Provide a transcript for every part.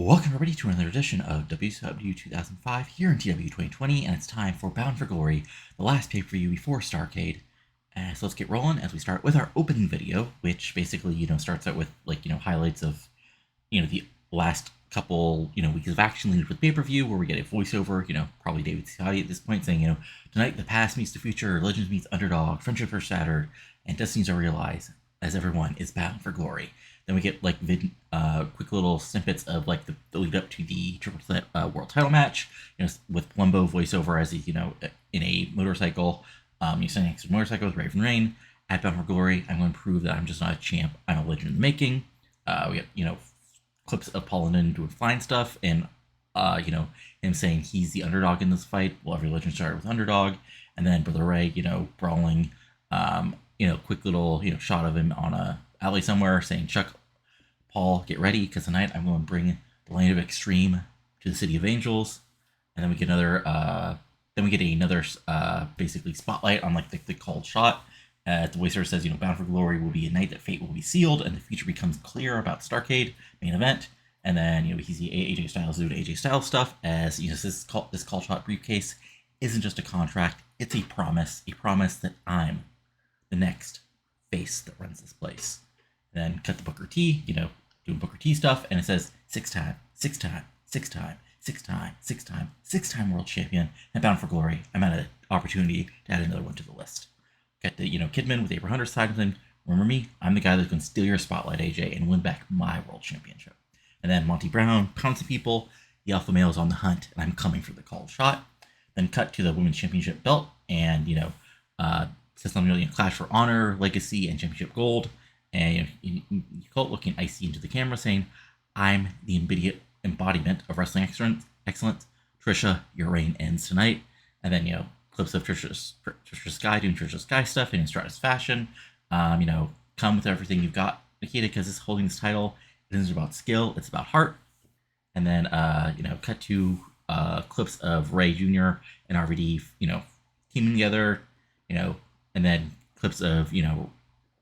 Welcome everybody to another edition of WCW 2005 here in TEW 2020, and it's time for Bound for Glory, the last pay-per-view before Starrcade. So let's get rolling as we start with our opening video, which basically, starts out with, highlights of, the last couple, weeks of action leading with pay-per-view, where we get a voiceover, probably David Scotty at this point, saying, tonight the past meets the future, legends meets underdog, friendships are shattered, and destinies are realized, as everyone is bound for glory. Then we get quick little snippets of the lead up to the Triple Threat World Title match, with Palumbo voiceover as he, in a motorcycle, standing next to a motorcycle with Raine. At Bound for Glory, I'm going to prove that I'm just not a champ, I'm a legend in the making. We get, clips of Paul London doing flying stuff, and, him saying he's the underdog in this fight. Well, every legend started with underdog, and then Brother Ray, brawling, quick little, shot of him on a alley somewhere saying, Chuck, Paul, get ready, because tonight I'm going to bring the land of extreme to the City of Angels. And then we get another, basically spotlight on the called shot. The voiceover says, Bound for Glory will be a night that fate will be sealed, and the future becomes clear about Starrcade main event. And then, we see AJ Styles doing AJ Styles stuff as, this call shot briefcase isn't just a contract, it's a promise that I'm the next face that runs this place. Then cut to Booker T, doing Booker T stuff, and it says six-time world champion, and Bound for Glory. I'm at an opportunity to add another one to the list. Got the, Kidman with April Hunter's side with him. Remember me? I'm the guy that's going to steal your spotlight, AJ, and win back my world championship. And then Monty Brown pouncing people. The alpha male is on the hunt, and I'm coming for the called shot. Then cut to the women's championship belt, and says something Clash for Honor, Legacy, and Championship Gold. And Kalt looking icy into the camera, saying, I'm the immediate embodiment of wrestling excellence. Tricia, your reign ends tonight. And then, clips of Trisha Sky doing Trisha Sky stuff in Stratus fashion. Come with everything you've got, Nikita, because it's holding this title. It isn't about skill, it's about heart. And then, cut to clips of Ray Jr. and RVD, teaming together, and then clips of,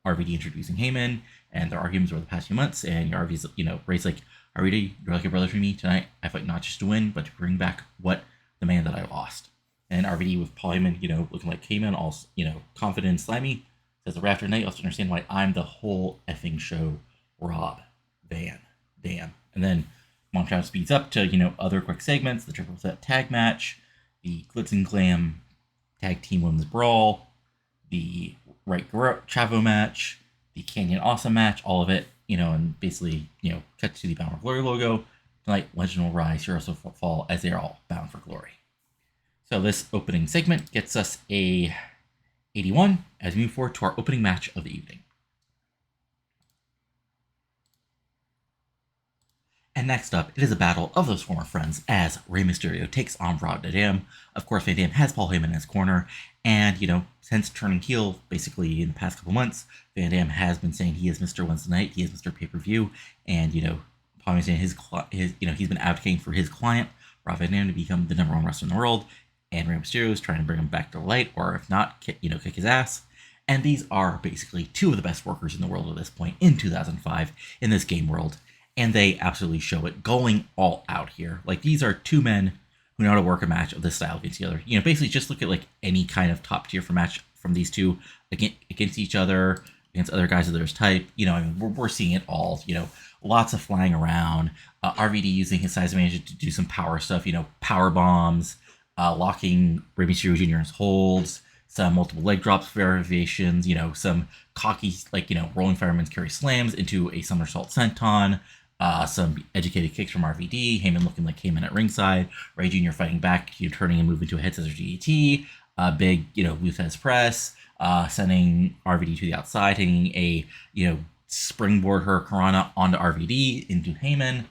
RVD introducing Heyman and their arguments over the past few months. And RVD's, Ray's like, RVD, you're like a brother to me. Tonight, I fight not just to win, but to bring back the man that I lost. And RVD with Paul Heyman, looking like Heyman, all, confident and slimy, says the after night, you also understand why I'm the whole effing show, Rob Van Dam. And then Monty speeds up to, other quick segments, the Triple Threat tag match, the Glitz and Glam tag team women's brawl, the Wright Guerrero Chavo match, the Canyon Awesome match, all of it, and basically, cut to the Bound for Glory logo. Tonight, legend will rise, heroes will fall, as they are all bound for glory. So this opening segment gets us a 81 as we move forward to our opening match of the evening. And next up, it is a battle of those former friends as Rey Mysterio takes on Rob Van Dam. Of course, Van Dam has Paul Heyman in his corner, and, since turning heel, basically in the past couple months, Van Dam has been saying he is Mr. Wednesday Night, he is Mr. Pay-Per-View, and, Paul Heyman saying his he's been advocating for his client, Rob Van Dam, to become the number one wrestler in the world, and Rey Mysterio is trying to bring him back to the light, or if not, kick his ass. And these are basically two of the best workers in the world at this point in 2005 in this game world. And they absolutely show it, going all out here. These are two men who know how to work a match of this style against each other. Basically just look at any kind of top tier for match from these two against each other, against other guys of theirs type. We're seeing it all. Lots of flying around. RVD using his size advantage to do some power stuff. Power bombs, locking Rey Mysterio Jr.'s holds, some multiple leg drops variations. Some cocky rolling fireman's carry slams into a somersault senton. Some educated kicks from RVD, Heyman looking like Heyman at ringside, Ray Jr. fighting back, turning and moving to a head scissors DDT, big, Luthez press, sending RVD to the outside, hitting a, springboard Hurricanrana onto RVD into Heyman,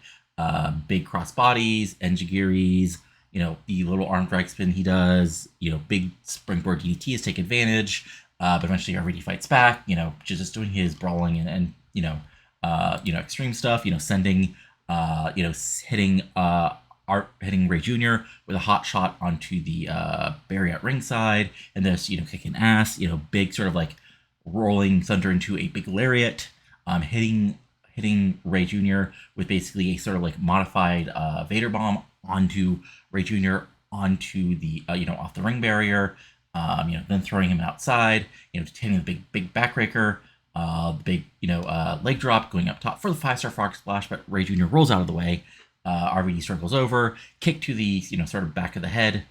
big cross bodies, enjigiris, the little arm drag spin he does, big springboard DDTs take advantage, but eventually RVD fights back, just doing his brawling and extreme stuff, sending, hitting Ray Jr. with a hot shot onto the barrier at ringside, and this, kicking ass, big sort of rolling thunder into a big lariat, hitting hitting Rey Jr. with basically a sort of like modified Vader bomb onto Rey Jr. onto the off the ring barrier. Then throwing him outside. Hitting the big backbreaker. The big leg drop going up top for the 5-star frog splash, but Rey Jr. rolls out of the way. RVD circles over, kick to the sort of back of the head.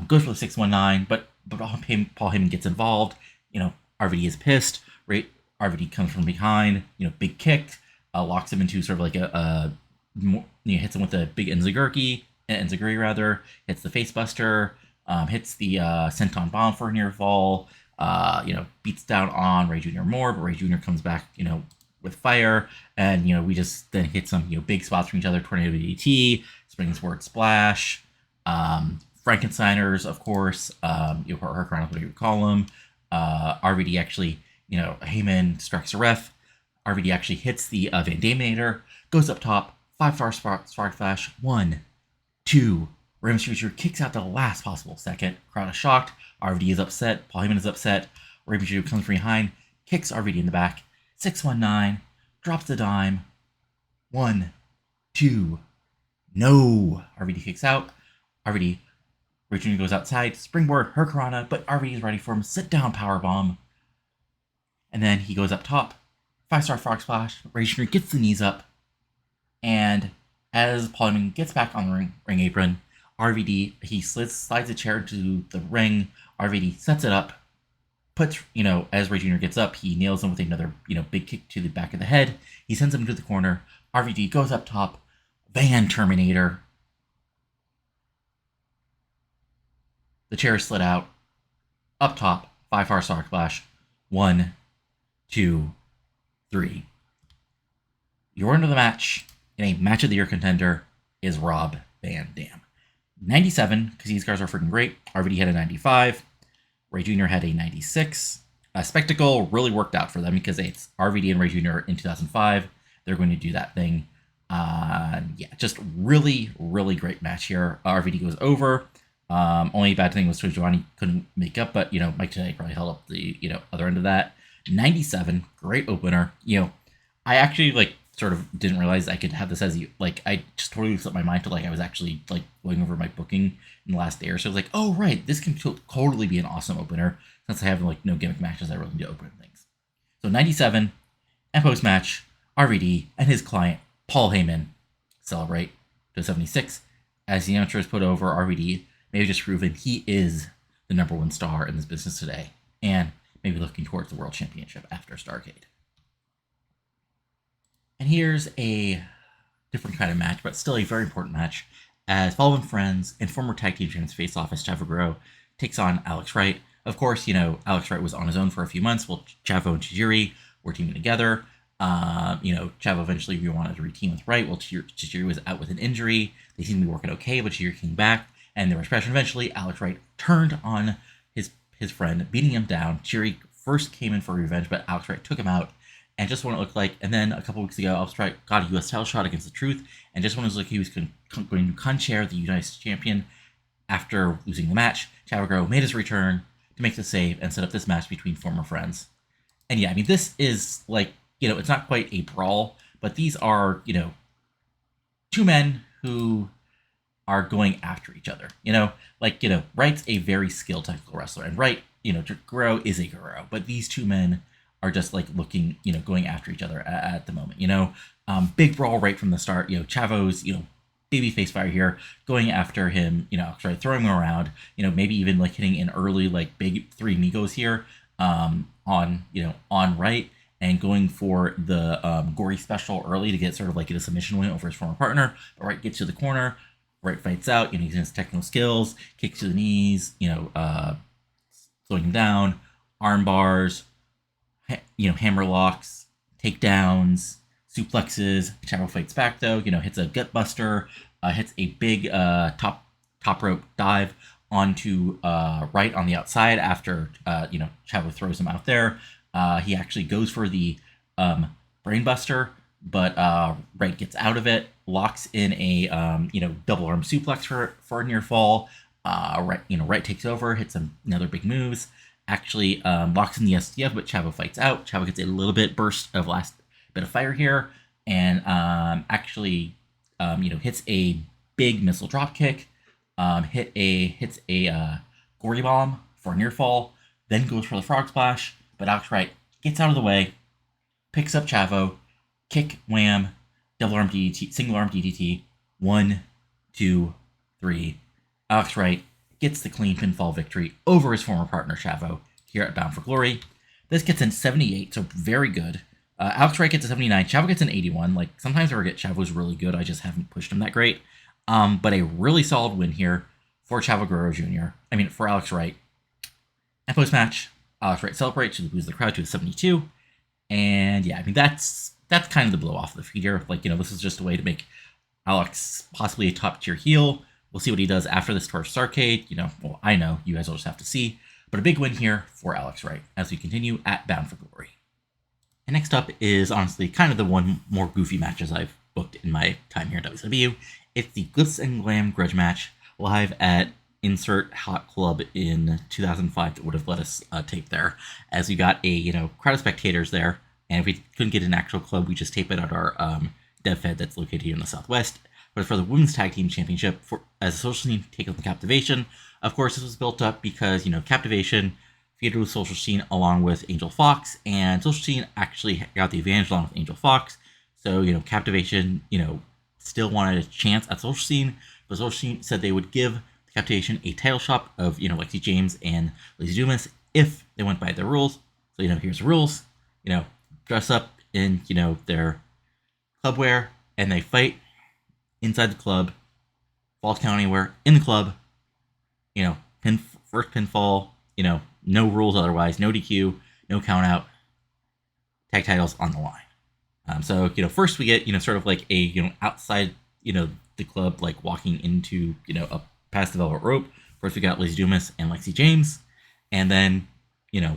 Goes for the 619, but Paul Heyman gets involved. RVD is pissed. RVD comes from behind. Big kick, locks him into sort of like hits him with a big enziguri rather. Hits the facebuster. Hits the senton bomb for a near fall. Beats down on Rey Jr. more, but Rey Jr. comes back, with fire, and we just then hit some big spots from each other. Tornado DDT, spring sword splash, Frankensteiners, of course, her crown, whatever you call them. RVD actually, Heyman strikes a ref. RVD actually hits the Van Daminator, goes up top, 5-star spark flash, 1, 2. Rey Mysterio kicks out the last possible second. Crowd is shocked. RVD is upset. Paul Heyman is upset. Rey Mysterio comes from behind, kicks RVD in the back. 619, drops the dime. 1, 2, no. RVD kicks out. Rey Jr. goes outside. Springboard, Hurricanrana, but RVD is ready for him. Sit down powerbomb. And then he goes up top. 5-star frog splash. Rey Jr. gets the knees up. And as Paul Heyman gets back on the ring apron, RVD, he slides a chair into the ring. RVD sets it up, puts, as Rey Jr. gets up, he nails him with another, big kick to the back of the head. He sends him to the corner. RVD goes up top. Van Terminator. The chair is slid out. Up top, 5-star star splash. 1, 2, 3. Your end of the match, in a match of the year contender, is Rob Van Dam. 97, because these guys are freaking great. RVD had a 95. Rey Jr. had a 96. Spectacle really worked out for them because it's RVD and Rey Jr. in 2005. They're going to do that thing. Just really, really great match here. RVD goes over. Only bad thing was Giovanni couldn't make up, but, Mike Tenay probably held up the, other end of that. 97, great opener. I actually, sort of didn't realize I could have this as I just totally slipped my mind to I was actually going over my booking in the last day or so. I was like, oh right, this can totally be an awesome opener since I have no gimmick matches. I really need to open things. So 97 and post match, RVD and his client Paul Heyman celebrate to 76 as the amateur is put over. RVD maybe just proven he is the number one star in this business today, and maybe looking towards the world championship after Starrcade. And here's a different kind of match, but still a very important match, as Fallen Friends and former tag team champions face off as Chavo Guerrero takes on Alex Wright. Of course, Alex Wright was on his own for a few months while Chavo and Tajiri were teaming together. Chavo eventually wanted to reteam with Wright while Tajiri was out with an injury. They seemed to be working okay, but Tajiri came back, and there was pressure. Eventually, Alex Wright turned on his friend, beating him down. Tajiri first came in for revenge, but Alex Wright took him out. And just when it looked like, and then a couple weeks ago, Alex Wright got a U.S. title shot against The Truth, and just when it was like he was going to con-chair the United States champion after losing the match, Chavo Guerrero made his return to make the save and set up this match between former friends. And yeah, this is it's not quite a brawl, but these are, two men who are going after each other. Wright's a very skilled technical wrestler, and Wright, Guerrero is a Guerrero, but these two men are just looking, going after each other at the moment. Big brawl right from the start. Chavo's, baby face fire here, going after him, throwing him around, maybe even hitting an early big 3 Migos here on Wright, and going for the gory special early to get sort of get a submission win over his former partner. But Wright gets to the corner. Wright fights out, using his technical skills, kicks to the knees, slowing him down, arm bars, hammer locks, takedowns, suplexes. Chavo fights back though, hits a gut buster, hits a big top rope dive onto Wright on the outside after Chavo throws him out there. He actually goes for the brain buster, but Wright gets out of it, locks in a double arm suplex for a near fall. Wright takes over, hits another big moves. Actually locks in the STF, but Chavo fights out. Chavo gets a little bit burst of last bit of fire here. and actually, hits a big missile drop kick, hits a gory bomb for a near fall, then goes for the frog splash, but Alex Wright gets out of the way, picks up Chavo, kick, wham, double arm DDT, single arm DDT, 1, 2, 3. Alex Wright gets the clean pinfall victory over his former partner Chavo here at Bound for Glory. This gets in 78, so very good. Alex Wright gets a 79. Chavo gets an 81. Like, sometimes I forget Chavo's really good. I just haven't pushed him that great. But a really solid win here for Chavo Guerrero Jr. For Alex Wright. And post-match, Alex Wright celebrates to lose the crowd to a 72. And yeah, that's kind of the blow off of the feed here. This is just a way to make Alex possibly a top-tier heel. We'll see what he does after this towards Starrcade. I know. You guys will just have to see. But a big win here for Alex Wright as we continue at Bound for Glory. And next up is honestly kind of the one more goofy matches I've booked in my time here at WCW. It's the Glitz and Glam grudge match live at insert hot club in 2005 that would have let us tape there, as we got a crowd of spectators there, and if we couldn't get an actual club, we just tape it at our dev fed that's located here in the Southwest. But for the Women's Tag Team Championship, as a social scene, take on the Captivaiton. Of course, this was built up because, Captivaiton feuded with Social Scene along with Angel Fox, and Social Scene actually got the advantage along with Angel Fox. So, Captivaiton, still wanted a chance at Social Scene, but Social Scene said they would give the Captivaiton a title shot of, Lexi James and Lacey Dumas if they went by their rules. So, here's the rules. Dress up in, their club wear, and they fight inside the club, falls count anywhere in the club, first pinfall, no rules otherwise, no DQ, no count out, tag titles on the line. So, first we get, sort of like a, outside, the club, like walking into, up past the velvet rope. First we got Lacey Dumas and Lexi James, and then,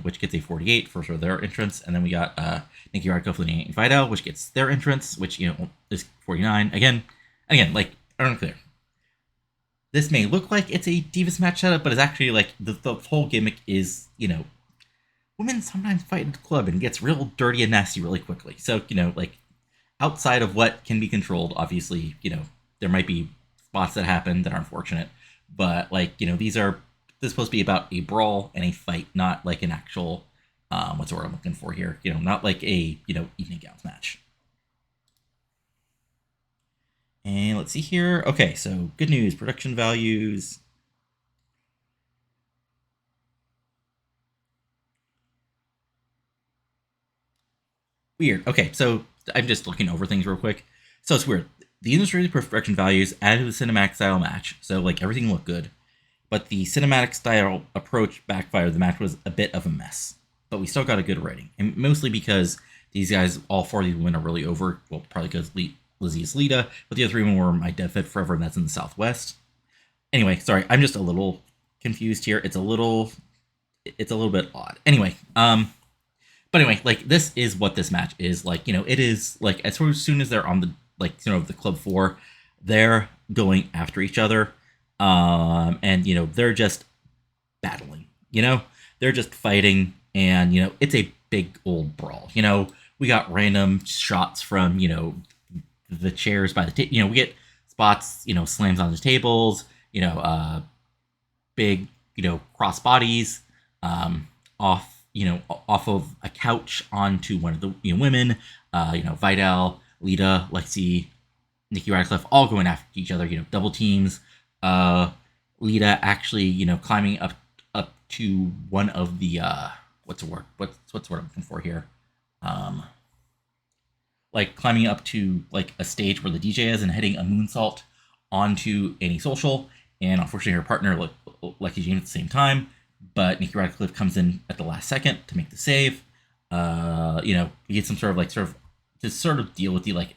which gets a 48 for sort of their entrance, and then we got Nikki Radcliffe and Vidal, which gets their entrance, which, is 49. Again, like, unclear. This may look like it's a Divas match setup, but it's actually, like, the whole gimmick is, women sometimes fight in the club and it gets real dirty and nasty really quickly. So, like, outside of what can be controlled, obviously, there might be spots that happen that are unfortunate, but, like, this is supposed to be about a brawl and a fight, not like an actual, what's the word I'm looking for here? Not like a, evening gowns match. And let's see here. Okay, so good news, production values. Weird. Okay, so I'm just looking over things real quick. So it's weird. The industry production values added to the cinematic style match, so like everything looked good. But the cinematic style approach backfired. The match was a bit of a mess. But we still got a good rating. And mostly because these guys, all four of these women are really over. Well, probably because Lizzie is Lita, but the other three women were my dev fed forever, and that's in the Southwest. Anyway, sorry, I'm just a little confused here. It's a little bit odd. Anyway, but anyway, like, this is what this match is. Like, it is, like, as soon as they're on the, like, the club floor, they're going after each other. And, they're just battling, they're just fighting, and, it's a big old brawl. We got random shots from, the chairs by the table. We get spots, slams on the tables, big, cross bodies, off of a couch onto one of the women, Vidal, Lita, Lexi, Nikki Radcliffe, all going after each other, double teams, Lita actually, climbing up to one of the, what's the word I'm looking for here? Like climbing up to like a stage where the DJ is and hitting a moonsault onto any social, and unfortunately her partner Lexi James at the same time, but Nikki Radcliffe comes in at the last second to make the save. We get some sort of deal with the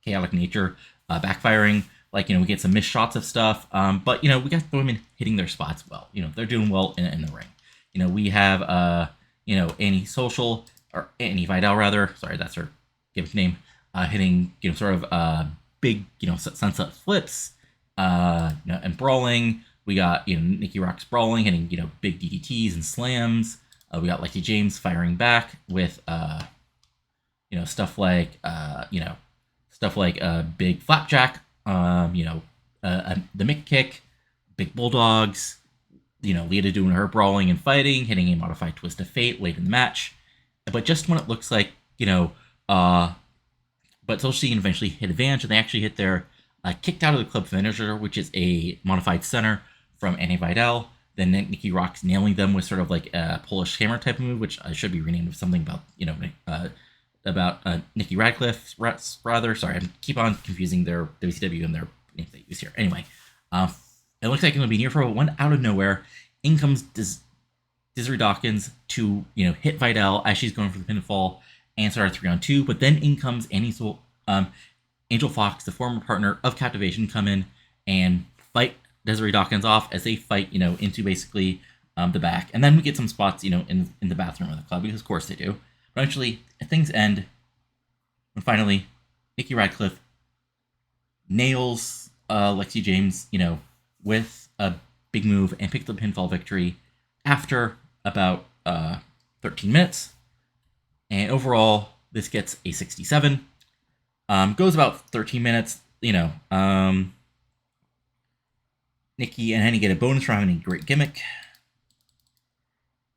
chaotic nature backfiring. We get some missed shots of stuff, but we got the women hitting their spots well. They're doing well in the ring. We have Annie Social, or Annie Vidal rather. Sorry, that's her gimmick name. Hitting big sunset flips, and brawling. We got Nikki Rock's brawling, hitting big DDTs and slams. We got Lexi James firing back with stuff like big flapjack, the Mick kick, big bulldogs, Lita doing her brawling and fighting, hitting a modified twist of fate late in the match. But just when it looks like, but Social Scene eventually hit advantage, and they actually hit their kicked out of the club finisher, which is a modified center from Annie Vidal. Then Nikki Roxx nailing them with sort of like a Polish hammer type of move, which should be renamed with something about Nikki Radcliffe, rather. Sorry, I keep on confusing their WCW and their names they use here. Anyway, it looks like it's going to be near for one out of nowhere. In comes Desiree Dawkins to hit Vidal as she's going for the pinfall and start a 3-on-2. But then in comes Angel Fox, the former partner of Captivaiton, come in and fight Desiree Dawkins off as they fight into basically the back. And then we get some spots in the bathroom of the club, because of course they do. But eventually things end when finally Nikki Radcliffe nails Lexi James with a big move and picks the pinfall victory after about 13 minutes. And overall, this gets a 67. Goes about 13 minutes. Nikki and Henny get a bonus for having a great gimmick.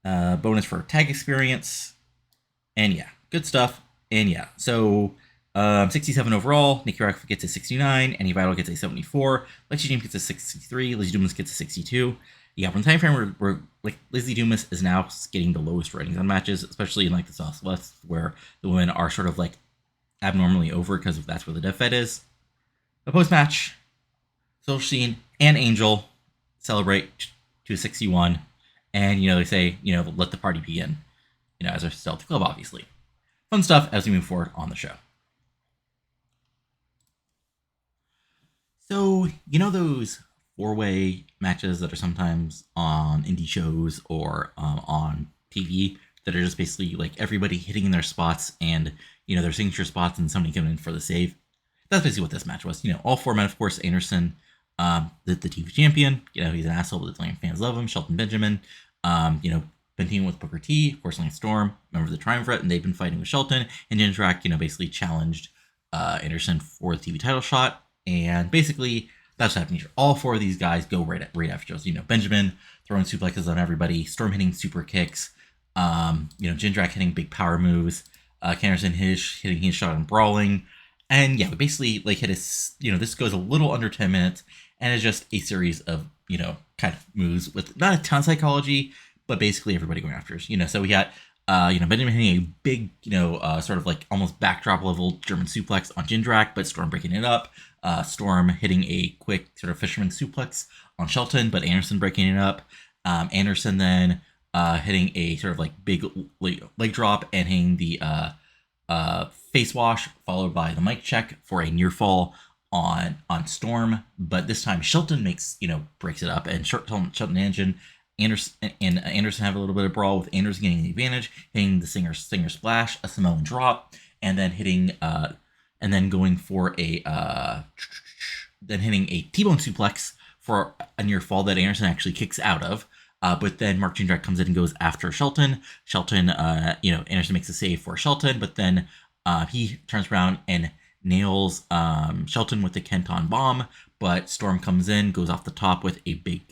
Bonus for tag experience. And yeah, good stuff. And yeah, so 67 overall. Nikki Radcliffe gets a 69. Annie Vidal gets a 74. Lexi James gets a 63. Lizzie Dumas gets a 62. Yeah, from the time frame where like Lizzie Dumas is now getting the lowest ratings on matches, especially in like the Southwest, where the women are sort of like abnormally over because that's where the death fed is. The post match, Social Scene and Angel celebrate to 61, and they say let the party begin. As they're still at the club, obviously. Fun stuff as we move forward on the show. So, those 4-way matches that are sometimes on indie shows or on TV that are just basically like everybody hitting in their spots and, their signature spots and somebody coming in for the save. That's basically what this match was. All 4 men, of course. Anderson, the TV champion. He's an asshole, but the fans love him. Shelton Benjamin, been teaming with Booker T, of course, Lance Storm, member of the Triumvirate, and they've been fighting with Shelton. And Jindrak, basically challenged Anderson for the TV title shot. And basically, that's what happened here. All 4 of these guys go right after each other. Benjamin throwing suplexes on everybody, Storm hitting super kicks, Jindrak hitting big power moves, Anderson hitting his shot and brawling. And yeah, we basically hit this goes a little under 10 minutes, and it's just a series of, kind of moves with not a ton of psychology, but basically everybody going after us. So we got, Benjamin hitting a big, sort of like almost backdrop level German suplex on Jindrak, but Storm breaking it up. Storm hitting a quick sort of fisherman suplex on Shelton, but Anderson breaking it up. Anderson then hitting a sort of like big leg drop and hitting the face wash, followed by the mic check for a near fall on Storm. But this time Shelton breaks it up, and Shelton Anderson have a little bit of brawl, with Anderson getting the advantage, hitting the Singer Splash, a Samoan drop, and then hitting and then going for then hitting a T-bone suplex for a near fall that Anderson actually kicks out of. But then Mark Jindrak comes in and goes after Shelton. Anderson makes a save for Shelton, but then he turns around and nails Shelton with the Kenton bomb. But Storm comes in, goes off the top with a big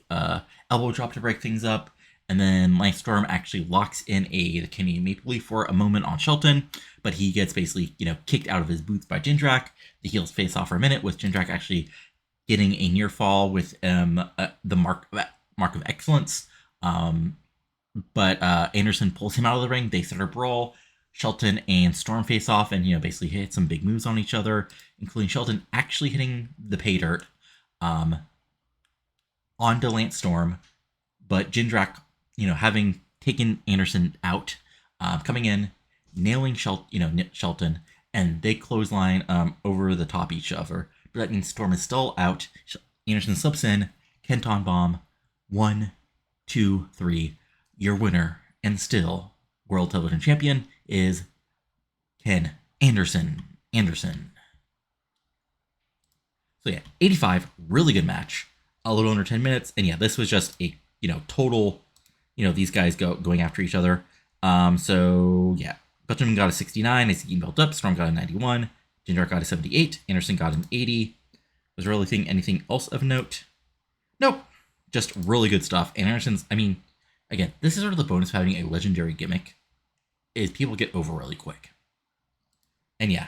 elbow drop to break things up. And then Lance Storm actually locks in the Canadian Maple Leaf for a moment on Shelton, but he gets basically, kicked out of his boots by Jindrak. The heels face off for a minute, with Jindrak actually getting a near fall with the mark of excellence. But Anderson pulls him out of the ring. They start a brawl. Shelton and Storm face off and, basically hit some big moves on each other, including Shelton actually hitting the pay dirt onto Lance Storm. But Jindrak, having taken Anderson out, coming in, nailing Shelton, and they clothesline over the top each other. But that means Storm is still out. Anderson slips in, Kenton bomb, 1, 2, 3. Your winner and still World Television Champion is Ken Anderson. So yeah, 85, really good match. A little under 10 minutes. And yeah, this was just a, total, these guys going after each other. So yeah, Shelton got a 69, as he built up. Storm got a 91. Jindrak got a 78. Anderson got an 80. Was really thinking anything else of note? Nope. Just really good stuff. And Anderson's, I mean, again, this is sort of the bonus of having a legendary gimmick, is people get over really quick. And yeah,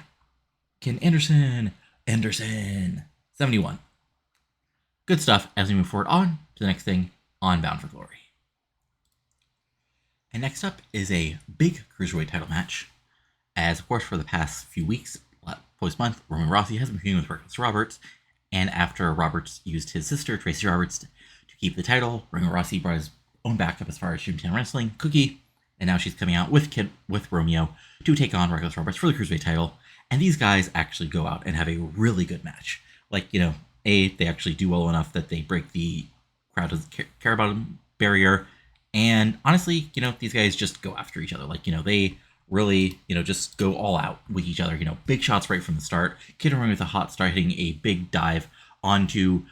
Ken Anderson, 71. Good stuff as we move forward on to the next thing on Bound for Glory. And next up is a big Cruiserweight title match. As, of course, for the past few weeks, post-month, Romeo Rossi has been feuding with Reckless Roberts. And after Roberts used his sister, Tracy Roberts, to keep the title, Romeo Rossi brought his own backup as far as Town Wrestling, Cookie. And now she's coming out with Romeo to take on Reckless Roberts for the Cruiserweight title. And these guys actually go out and have a really good match. Like, they actually do well enough that they break the crowd doesn't care about them barrier. And honestly, these guys just go after each other. Like, they really, just go all out with each other. Big shots right from the start. Kidman with a hot start, hitting a big dive onto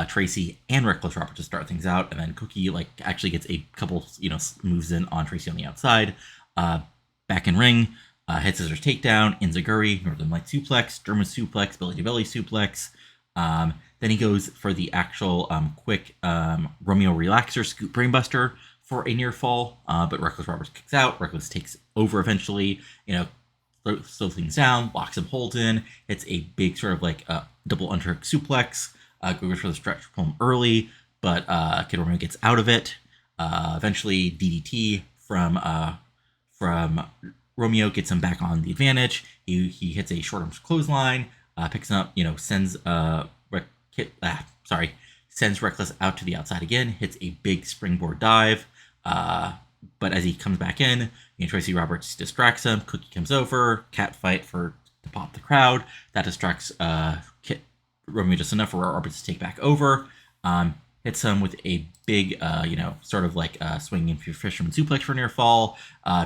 Tracy and Reckless Roberts to start things out. And then Cookie, actually gets a couple, moves in on Tracy on the outside. Back in ring, head scissors takedown, Enziguri, Northern Light suplex, German suplex, belly to belly suplex. Then he goes for the actual quick Romeo relaxer scoop brainbuster for a near fall, but Reckless Roberts kicks out. Reckless takes over eventually, slows things down, locks him hold in, hits a big sort of double underhook suplex, goes for the stretch home early, but Kid Romeo gets out of it. Eventually DDT from Romeo gets him back on the advantage. He hits a short arm clothesline, picks him up, sends Reckless out to the outside again, hits a big springboard dive. But as he comes back in, Tracy Roberts distracts him. Cookie comes over, cat fight to pop the crowd. That distracts Romeo just enough for Roberts to take back over. Hits him with a big, swinging fisherman suplex for near fall.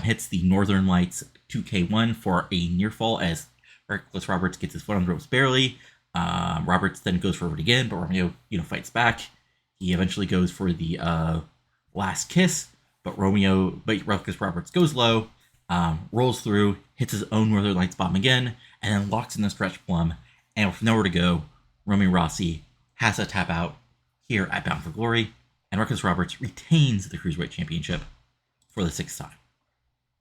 Hits the Northern Lights 2K1 for a near fall as Reckless Roberts gets his foot on the ropes barely. Roberts then goes for it again, but Romeo, fights back. He eventually goes for the last kiss, but Reckless Roberts goes low, rolls through, hits his own Northern Lights bomb again, and then locks in the stretch plum. And with nowhere to go, Romeo Rossi has a tap out here at Bound for Glory, and Reckless Roberts retains the Cruiserweight Championship for the 6th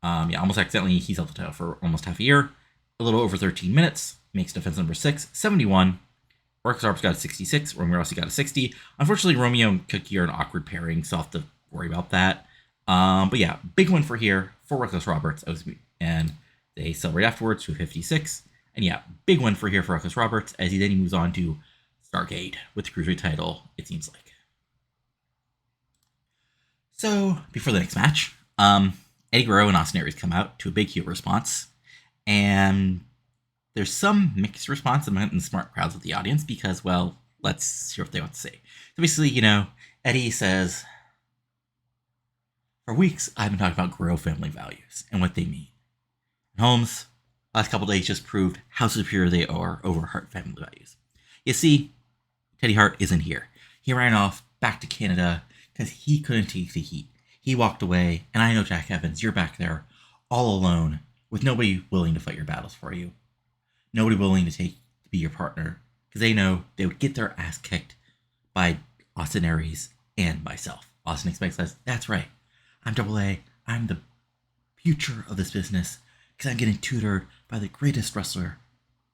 time. Almost accidentally, he's held the title for almost half a year. A little over 13 minutes, makes defense number 6, 71. Reckless Roberts got a 66, Romeo Rossi got a 60. Unfortunately, Romeo and Cookie are an awkward pairing, so I'll have to worry about that. But yeah, big win for Reckless Roberts, and they celebrate afterwards to 56. And yeah, big win for Reckless Roberts, as he moves on to Starrcade with the Cruiserweight title, it seems like. So, before the next match, Eddie Guerrero and Austin Aries come out to a big heel response, and there's some mixed response among the smart crowds of the audience because, well, let's hear what they want to say. So basically, Eddie says, for weeks, I've been talking about Guerrero family values and what they mean. And Helms, last couple days just proved how superior they are over Hart family values. You see, Teddy Hart isn't here. He ran off back to Canada because he couldn't take the heat. He walked away, and I know, Jack Evans, you're back there all alone with nobody willing to fight your battles for you. Nobody willing to be your partner because they know they would get their ass kicked by Austin Aries and myself. Austin says, that's right. I'm Double A. I'm the future of this business because I'm getting tutored by the greatest wrestler,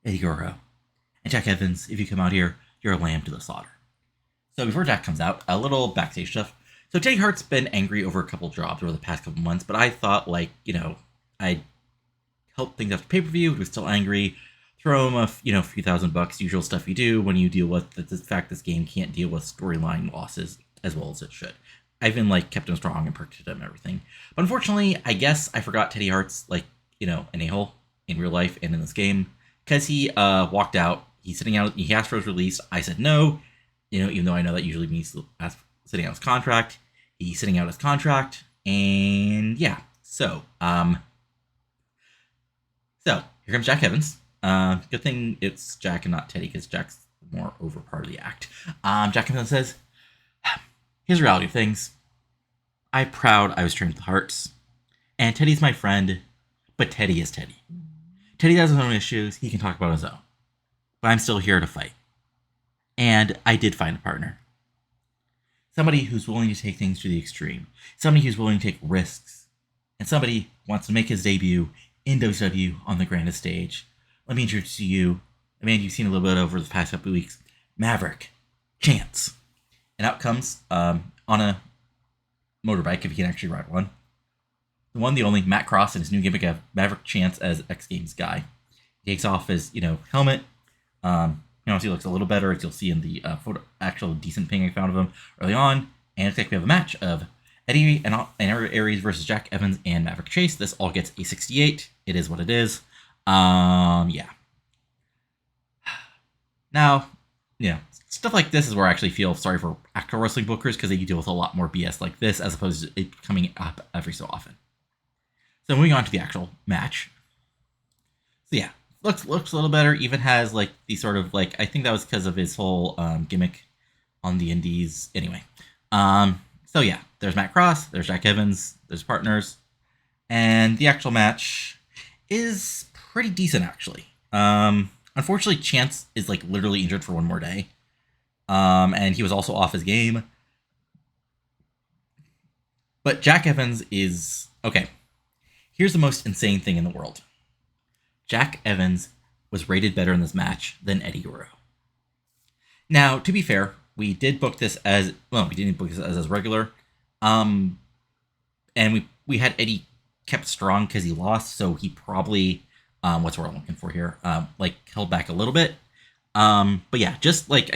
Eddie Guerrero. And Jack Evans, if you come out here, you're a lamb to the slaughter. So before Jack comes out, a little backstage stuff. So Teddy Hart's been angry over a couple jobs over the past couple months, but I thought, I'd help things after pay-per-view. He was still angry. Throw him a few $1,000, usual stuff you do when you deal with the fact this game can't deal with storyline losses as well as it should. I've been kept him strong and protected him and everything. But unfortunately, I guess I forgot Teddy Hart's an a-hole in real life and in this game. Because he walked out. He's sitting out. He asked for his release. I said no. Even though I know that usually means sitting out his contract. He's sitting out his contract. And yeah. So here comes Jack Evans. Good thing it's Jack and not Teddy, because Jack's more over part of the act. Jack Evans says, here's the reality of things. I'm proud I was trained with the Hearts. And Teddy's my friend. but Teddy is Teddy. Teddy has his own issues. He can talk about his own. But I'm still here to fight. And I did find a partner. Somebody who's willing to take things to the extreme. Somebody who's willing to take risks. And somebody who wants to make his debut in WCW on the grandest stage. Let me introduce to you a man you've seen a little bit over the past couple of weeks. Maverick Chance. And out comes, on a motorbike, if he can actually ride one. The one, the only, Matt Cross and his new gimmick of Maverick Chance as X Games guy. He takes off his, helmet. He looks a little better, as you'll see in the photo, actual decent ping I found of him early on. And it's like we have a match of Eddie and Aries versus Jack Evans and Maverick Chase. This all gets a 68. It is what it is. Yeah. Now, stuff like this is where I actually feel sorry for actual wrestling bookers, because they deal with a lot more BS like this as opposed to it coming up every so often. So moving on to the actual match. So yeah, looks a little better. Even has like the sort of like, I think that was because of his whole gimmick on the indies. Anyway, so yeah, there's Matt Cross, there's Jack Evans, there's partners, and the actual match is pretty decent actually. Unfortunately, Chance is like literally injured for one more day. And he was also off his game. But Jack Evans is... Okay. Here's the most insane thing in the world. Jack Evans was rated better in this match than Eddie Guerrero. Now, to be fair, we did book this as... Well, we didn't book this as regular. And we had Eddie kept strong because he lost, so he probably... what's what I'm looking for here? Held back a little bit. But yeah, just like...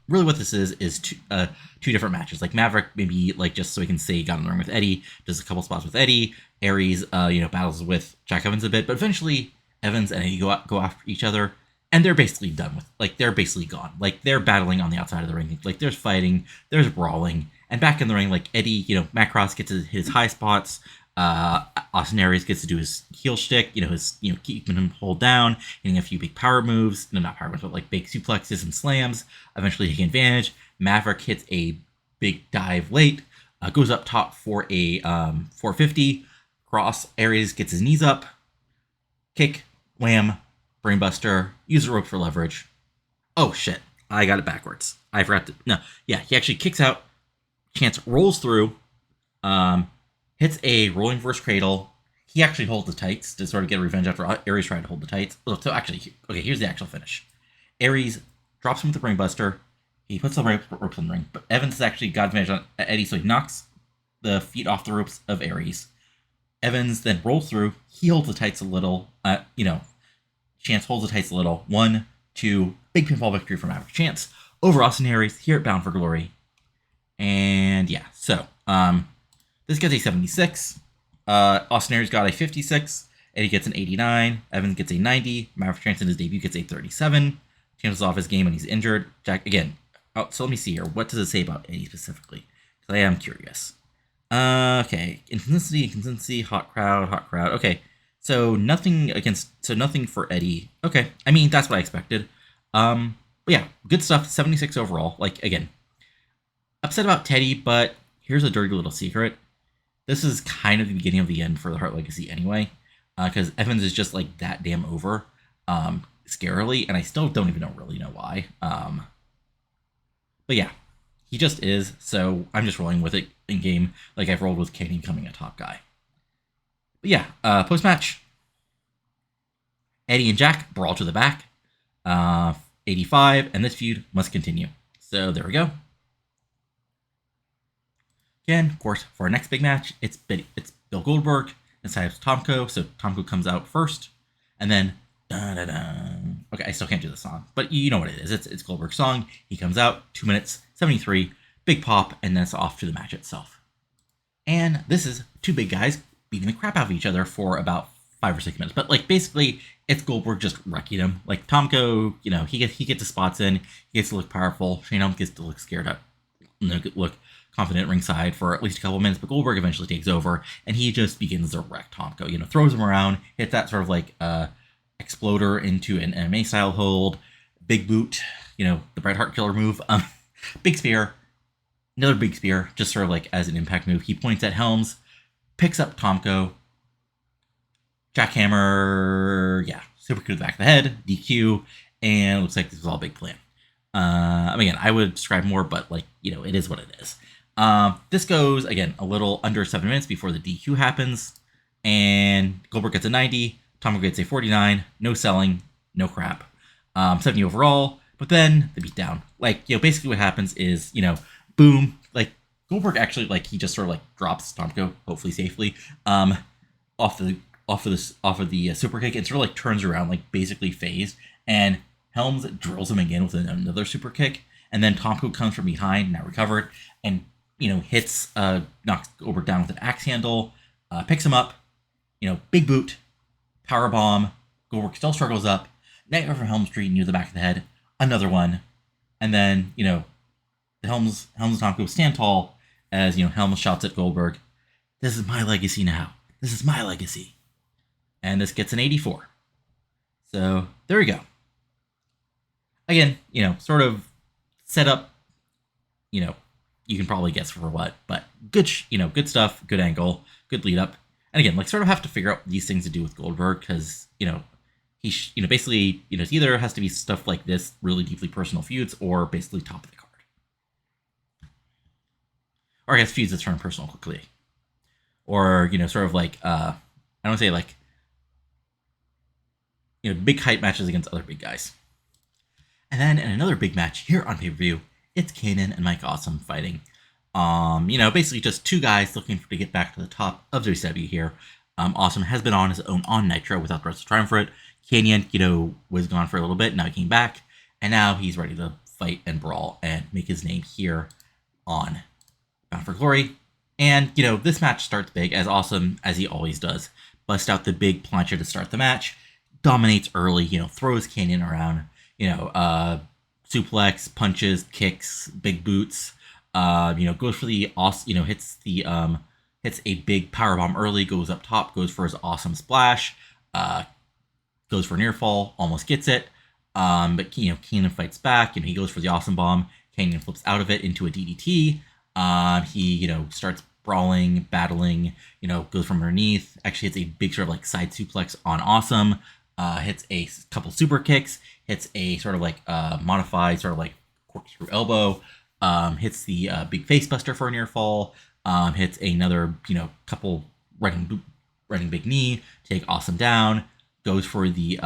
really what this is two different matches. Like Maverick, maybe like just so he can say he got in the ring with Eddie, does a couple spots with Eddie. Aries, battles with Jack Evans a bit, but eventually Evans and Eddie go after each other, and they're basically done with. Like they're basically gone. Like they're battling on the outside of the ring. Like there's fighting, there's brawling, and back in the ring, like Eddie, Matt Cross gets his high spots. Austin Aries gets to do his heel shtick, keeping him hold down, hitting a few big power moves, not power moves, but like big suplexes and slams, eventually taking advantage. Maverick hits a big dive late, goes up top for a 450. Cross, Aries gets his knees up, kick, wham, brainbuster, use the rope for leverage. Oh shit, I got it backwards. I forgot to, no, yeah, he actually kicks out, Chance rolls through, hits a rolling reverse cradle. He actually holds the tights to sort of get revenge after Aries tried to hold the tights. So actually, okay, here's the actual finish. Aries drops him with the brainbuster. He puts the ropes on the ring, but Evans has actually got advantage on Eddie, so he knocks the feet off the ropes of Aries. Evans then rolls through. He holds the tights a little. Chance holds the tights a little. 1, 2, big pinfall victory for Maverick Chance over Austin Aries here at Bound for Glory. And yeah, so this gets a 76. Austin Aries got a 56. Eddie gets an 89. Evans gets a 90. Maverick Chance in his debut gets a 37. Chance is off his game and he's injured. Jack, again. Oh, so let me see here. What does it say about Eddie specifically? Because I am curious. Okay. Inconsistency, hot crowd. Okay. So nothing for Eddie. Okay. That's what I expected. But yeah, good stuff. 76 overall. Like, again, upset about Teddy, but here's a dirty little secret. This is kind of the beginning of the end for the Hart Legacy anyway, because Evans is just like that damn over, scarily, and I still don't even really know why. But yeah, he just is. So I'm just rolling with it in game, like I've rolled with Kenny becoming a top guy. But yeah, post match, Eddie and Jack brawl to the back, 85, and this feud must continue. So there we go. Again, of course, for our next big match, it's Bill Goldberg inside of Tomko. So Tomko comes out first, and then dun-dun-dun. Okay, I still can't do the song, but you know what it is. It's Goldberg's song. He comes out, 2 minutes, 73, big pop, and then it's off to the match itself. And this is two big guys beating the crap out of each other for about 5 or 6 minutes. But like basically, it's Goldberg just wrecking him. Like Tomko, he gets the spots in, he gets to look powerful. Shane Helms gets to look scared up, look confident ringside for at least a couple of minutes, but Goldberg eventually takes over, and he just begins to wreck Tomko. Throws him around, hits that sort of like exploder into an MMA style hold, big boot, the Bret Hart killer move, big spear, another big spear, just sort of like as an impact move. He points at Helms, picks up Tomko, Jackhammer, yeah, super kick to the back of the head, DQ, and it looks like this was all a big plan. Again, I would describe more, but like, it is what it is. This goes, again, a little under 7 minutes before the DQ happens, and Goldberg gets a 90, Tomko gets a 49, no selling, no crap. 70 overall, but then the beatdown. Like, basically what happens is, boom, like, Goldberg actually, like, he just sort of, like, drops Tomko, hopefully safely, off of the super kick, and sort of, like, turns around, like, basically phased, and Helms drills him again with another super kick, and then Tomko comes from behind, now recovered, and, hits, knocks Goldberg down with an axe handle, picks him up, big boot, power bomb, Goldberg still struggles up, Nightmare from Helm Street near the back of the head, another one, and then, the Helms and Tomko stand tall as, Helms shouts at Goldberg, "This is my legacy now. This is my legacy." And this gets an 84. So, there we go. Again, sort of set up, you can probably guess for what, but good, good stuff, good angle, good lead up. And again, like, sort of have to figure out these things to do with Goldberg, because, he, basically, it either has to be stuff like this, really deeply personal feuds, or basically top of the card. Or I guess feuds that turn personal quickly. Or, sort of like, I don't want to say like, big hype matches against other big guys. And then in another big match here on pay-per-view, it's Kanan and Mike Awesome fighting. Basically just two guys looking to get back to the top of WCW here. Awesome has been on his own on Nitro without the rest of trying for it. Kanan, was gone for a little bit, now he came back, and now he's ready to fight and brawl and make his name here on Bound for Glory. And, this match starts big, as Awesome as he always does. Bust out the big plancha to start the match, dominates early, throws Kanan around, suplex, punches, kicks, big boots, goes for the awesome, hits a big powerbomb early, goes up top, goes for his awesome splash, goes for near fall, almost gets it, but Kanan fights back, he goes for the awesome bomb, Kanan flips out of it into a DDT, he, starts brawling, battling, goes from underneath, actually hits a big sort of like side suplex on Awesome, hits a couple super kicks, hits a sort of like modified sort of like corkscrew elbow, hits the big face buster for a near fall, hits another, couple running big knee, take Awesome down, goes for the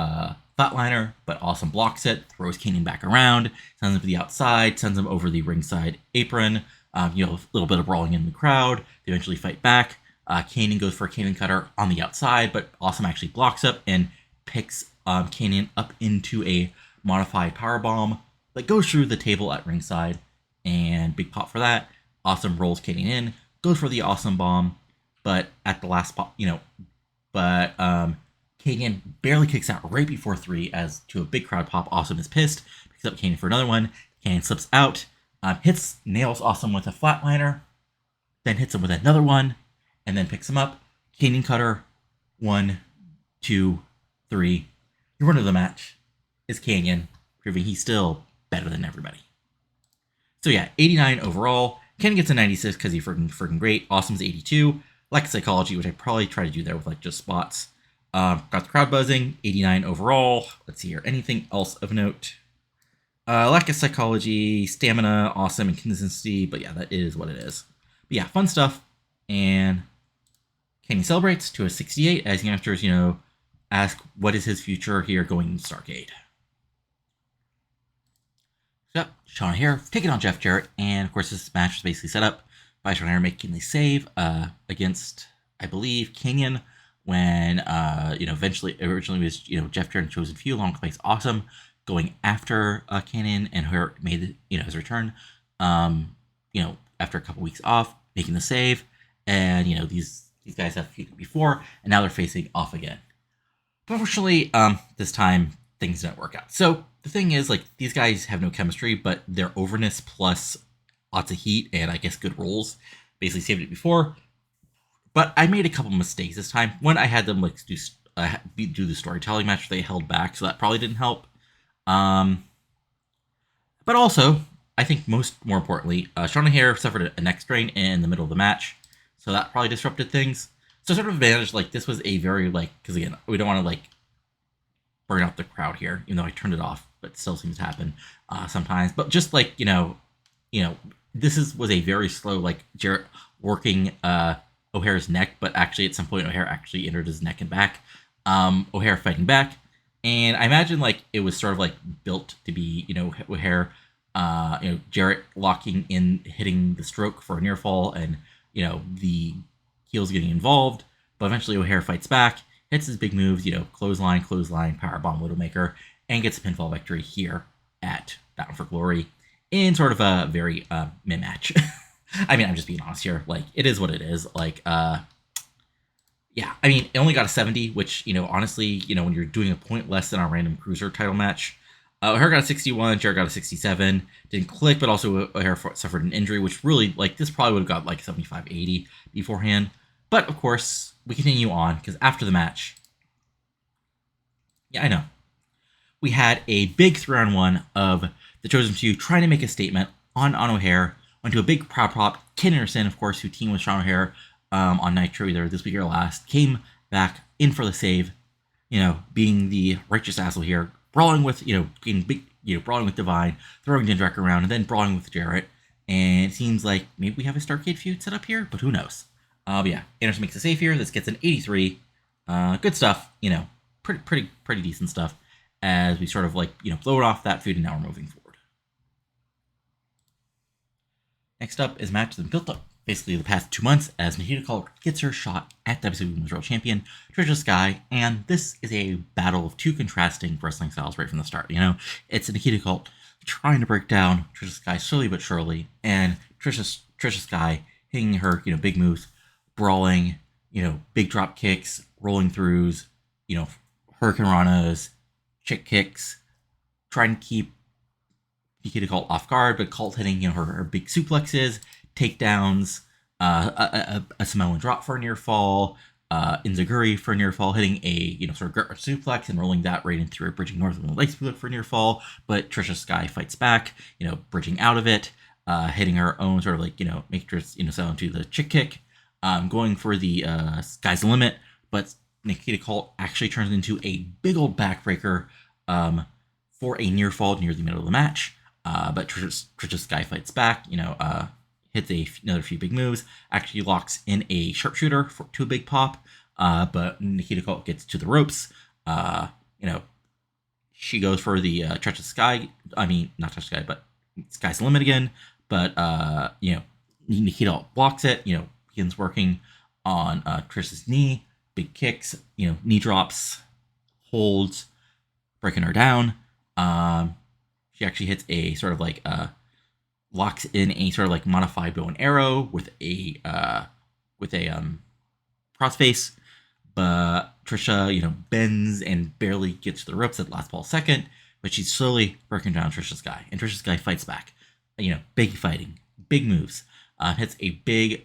flatliner, but Awesome blocks it, throws Kanan back around, sends him to the outside, sends him over the ringside apron, a little bit of brawling in the crowd, they eventually fight back, Kanan goes for a Kanan cutter on the outside, but Awesome actually blocks up and picks Kanan up into a modified powerbomb that goes through the table at ringside, and big pop for that. Awesome rolls Kanan in, goes for the Awesome bomb, but at the last spot, Kanan barely kicks out right before 3 as to a big crowd pop. Awesome is pissed, picks up Kanan for another one. Kanan slips out, nails Awesome with a flatliner, then hits him with another one, and then picks him up. Kanan cutter, 1, 2, 3. The runner of the match is Kanan, proving he's still better than everybody. So yeah, 89 overall. Kanan gets a 96 because he's freaking great. Awesome's 82. Lack of psychology, which I probably try to do there with like just spots. Got the crowd buzzing. 89 overall. Let's see here. Anything else of note? Lack of psychology, stamina, awesome, and consistency. But yeah, that is what it is. But yeah, fun stuff. And Kanan celebrates to a 68 as youngsters, ask what is his future here going to Starrcade. So, Sean O'Haire taking on Jeff Jarrett, and of course this match was basically set up by Sean O'Haire making the save against, I believe, Kanan when, originally was, Jeff Jarrett chosen few along with Awesome going after Kanan, and O'Haire made, his return, after a couple weeks off, making the save, and, these guys have feuded before, and now they're facing off again. But unfortunately, this time, things didn't work out. So, the thing is, like, these guys have no chemistry, but their overness plus lots of heat and, I guess, good rolls basically saved it before. But I made a couple mistakes this time. One, I had them, like, do the storytelling match. They held back, so that probably didn't help. But also, I think more importantly, Sean O'Haire suffered a neck strain in the middle of the match, so that probably disrupted things. So sort of advantage, like this was a very like, because again, we don't want to like burn out the crowd here, even though I turned it off, but it still seems to happen sometimes. But just like, was a very slow, like Jarrett working O'Hare's neck, but actually at some point O'Hare actually entered his neck and back. O'Hare fighting back. And I imagine like it was sort of like built to be, O'Hare, Jarrett locking in, hitting the stroke for a near fall, and, the heels getting involved. But eventually O'Hare fights back, hits his big moves, clothesline, powerbomb, Widowmaker, and gets a pinfall victory here at Bound for Glory in sort of a very mid-match. I mean, I'm just being honest here. Like, it is what it is. Like, yeah, I mean, it only got a 70, which, honestly, when you're doing a point less than a random cruiser title match, O'Hare got a 61, Jarrett got a 67. Didn't click, but also O'Hare suffered an injury, which really, like, this probably would have got like 75, 80 beforehand. But, of course, we continue on, because after the match, yeah, I know, we had a big 3-on-1 of the Chosen Few trying to make a statement on O'Hare, went to a big proud prop. Ken Anderson, of course, who teamed with Sean O'Hare on Nitro either this week or last, came back in for the save, being the righteous asshole here, brawling with, getting big, brawling with Divine, throwing Jindrak around, and then brawling with Jarrett. And it seems like maybe we have a Starcade feud set up here, but who knows? But yeah, Anderson makes a save here. This gets an 83. Good stuff, pretty decent stuff, as we sort of like, blow it off that feud, and now we're moving forward. Next up is a match that's built up basically the past 2 months as Nikita Kalt gets her shot at WCW Women's World Champion Trisha Sky, and this is a battle of two contrasting wrestling styles right from the start. It's Nikita Kalt trying to break down Trisha Sky slowly but surely, and Trisha Sky hitting her big moves, brawling, big drop kicks, rolling throughs, hurricane ranas, chick kicks, trying to keep Nikita Kalt off guard, but Kalt hitting her big suplexes, takedowns, a Samoan drop for a near fall, Enziguri for a near fall, hitting a sort of suplex and rolling that right into a bridging Northern Lights for a near fall. But Trisha Sky fights back, bridging out of it, hitting her own sort of like matrix sell into the chick kick, going for the Sky's the Limit, but Nikita Kalt actually turns into a big old backbreaker for a near fall near the middle of the match. But Trisha Sky fights back, hits another few big moves, actually locks in a sharpshooter to a big pop, but Nikita Kalt gets to the ropes. She goes for the Trisha Sky, not Trisha Sky, but Sky's the Limit again, but, Nikita blocks it, begins working on Trisha's knee, big kicks, knee drops, holds, breaking her down. She actually hits a sort of like locks in a sort of like modified bow and arrow with a crossface, but Trisha bends and barely gets to the ropes at the last second, but she's slowly breaking down Trisha Sky, and Trisha Sky fights back. Big fighting, big moves, hits a big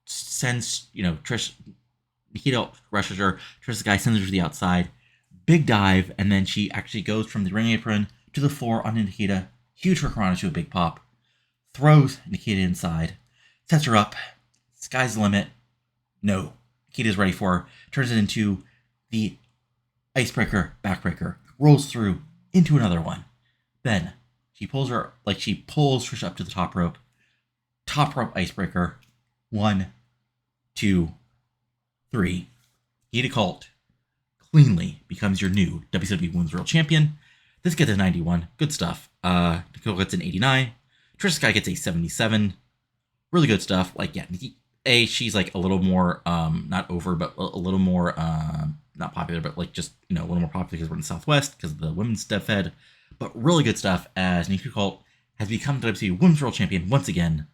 sends Nikita rushes her, Trisha Sky sends her to the outside, big dive, and then she actually goes from the ring apron to the floor on Nikita, huge hurricane to a big pop, throws Nikita inside, sets her up, Sky's the Limit. No, Nikita's ready for her, turns it into the icebreaker, backbreaker, rolls through into another one. Then she pulls Trisha up to the top rope icebreaker. 1, 2, 3. Nikita Kalt cleanly becomes your new WCW Women's World Champion. This gets a 91. Good stuff. Nikita gets an 89. Trisha Sky gets a 77. Really good stuff. Like, yeah, she's like a little more, not over, but a little more, not popular, but like just, a little more popular because we're in the Southwest because of the women's step fed. But really good stuff as Nikita Kalt has become the WCW Women's World Champion once again.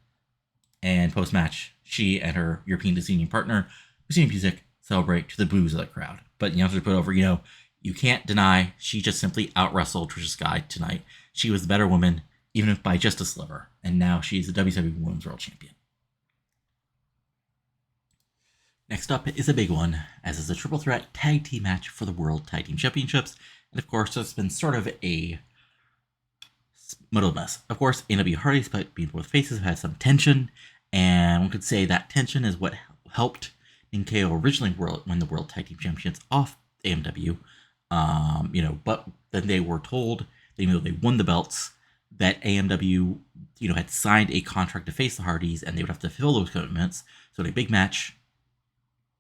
And post-match, she and her European Disunion partner, Disunion Music, celebrate to the boos of the crowd. But to put over, you can't deny she just simply out-wrestled Trisha Sky tonight. She was the better woman, even if by just a sliver. And now she's the WWE Women's World Champion. Next up is a big one, as is a triple threat tag team match for the World Tag Team Championships. And of course, it's been sort of a muddled mess. Of course, A&W Hardy's being both faces have had some tension, and one could say that tension is what helped Ninkyo originally won the World Tag Team Championships off AMW. But then they were told, they won the belts, that AMW, had signed a contract to face the Hardys, and they would have to fulfill those commitments. So in a big match,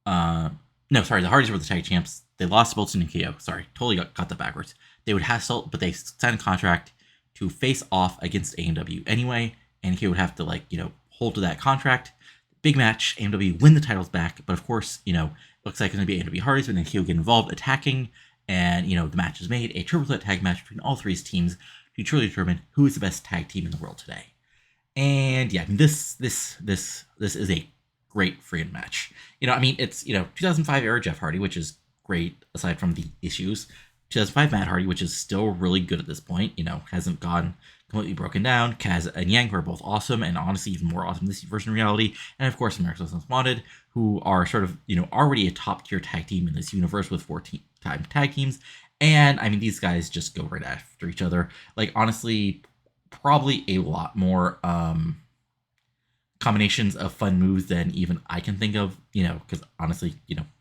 the Hardys were the tag champs. They lost the belts to Nikito. Sorry, totally got that backwards. They would hassle, but they signed a contract to face off against AMW anyway, and he would have to hold to that contract. Big match, AMW win the titles back, but of course, looks like it's going to be AMW Hardys, but then he will get involved attacking, and the match is made, a triple threat tag match between all three teams to truly determine who is the best tag team in the world today. And yeah, this is a great freaking match. It's 2005 era Jeff Hardy, which is great aside from the issues. 2005 Matt Hardy, which is still really good at this point, hasn't gone completely broken down. Kaz and Yang, who are both awesome, and honestly even more awesome this version of reality. And of course, America's Most Wanted, who are sort of, already a top tier tag team in this universe with 14-time tag teams. And these guys just go right after each other. Honestly, probably a lot more combinations of fun moves than even I can think of, because honestly,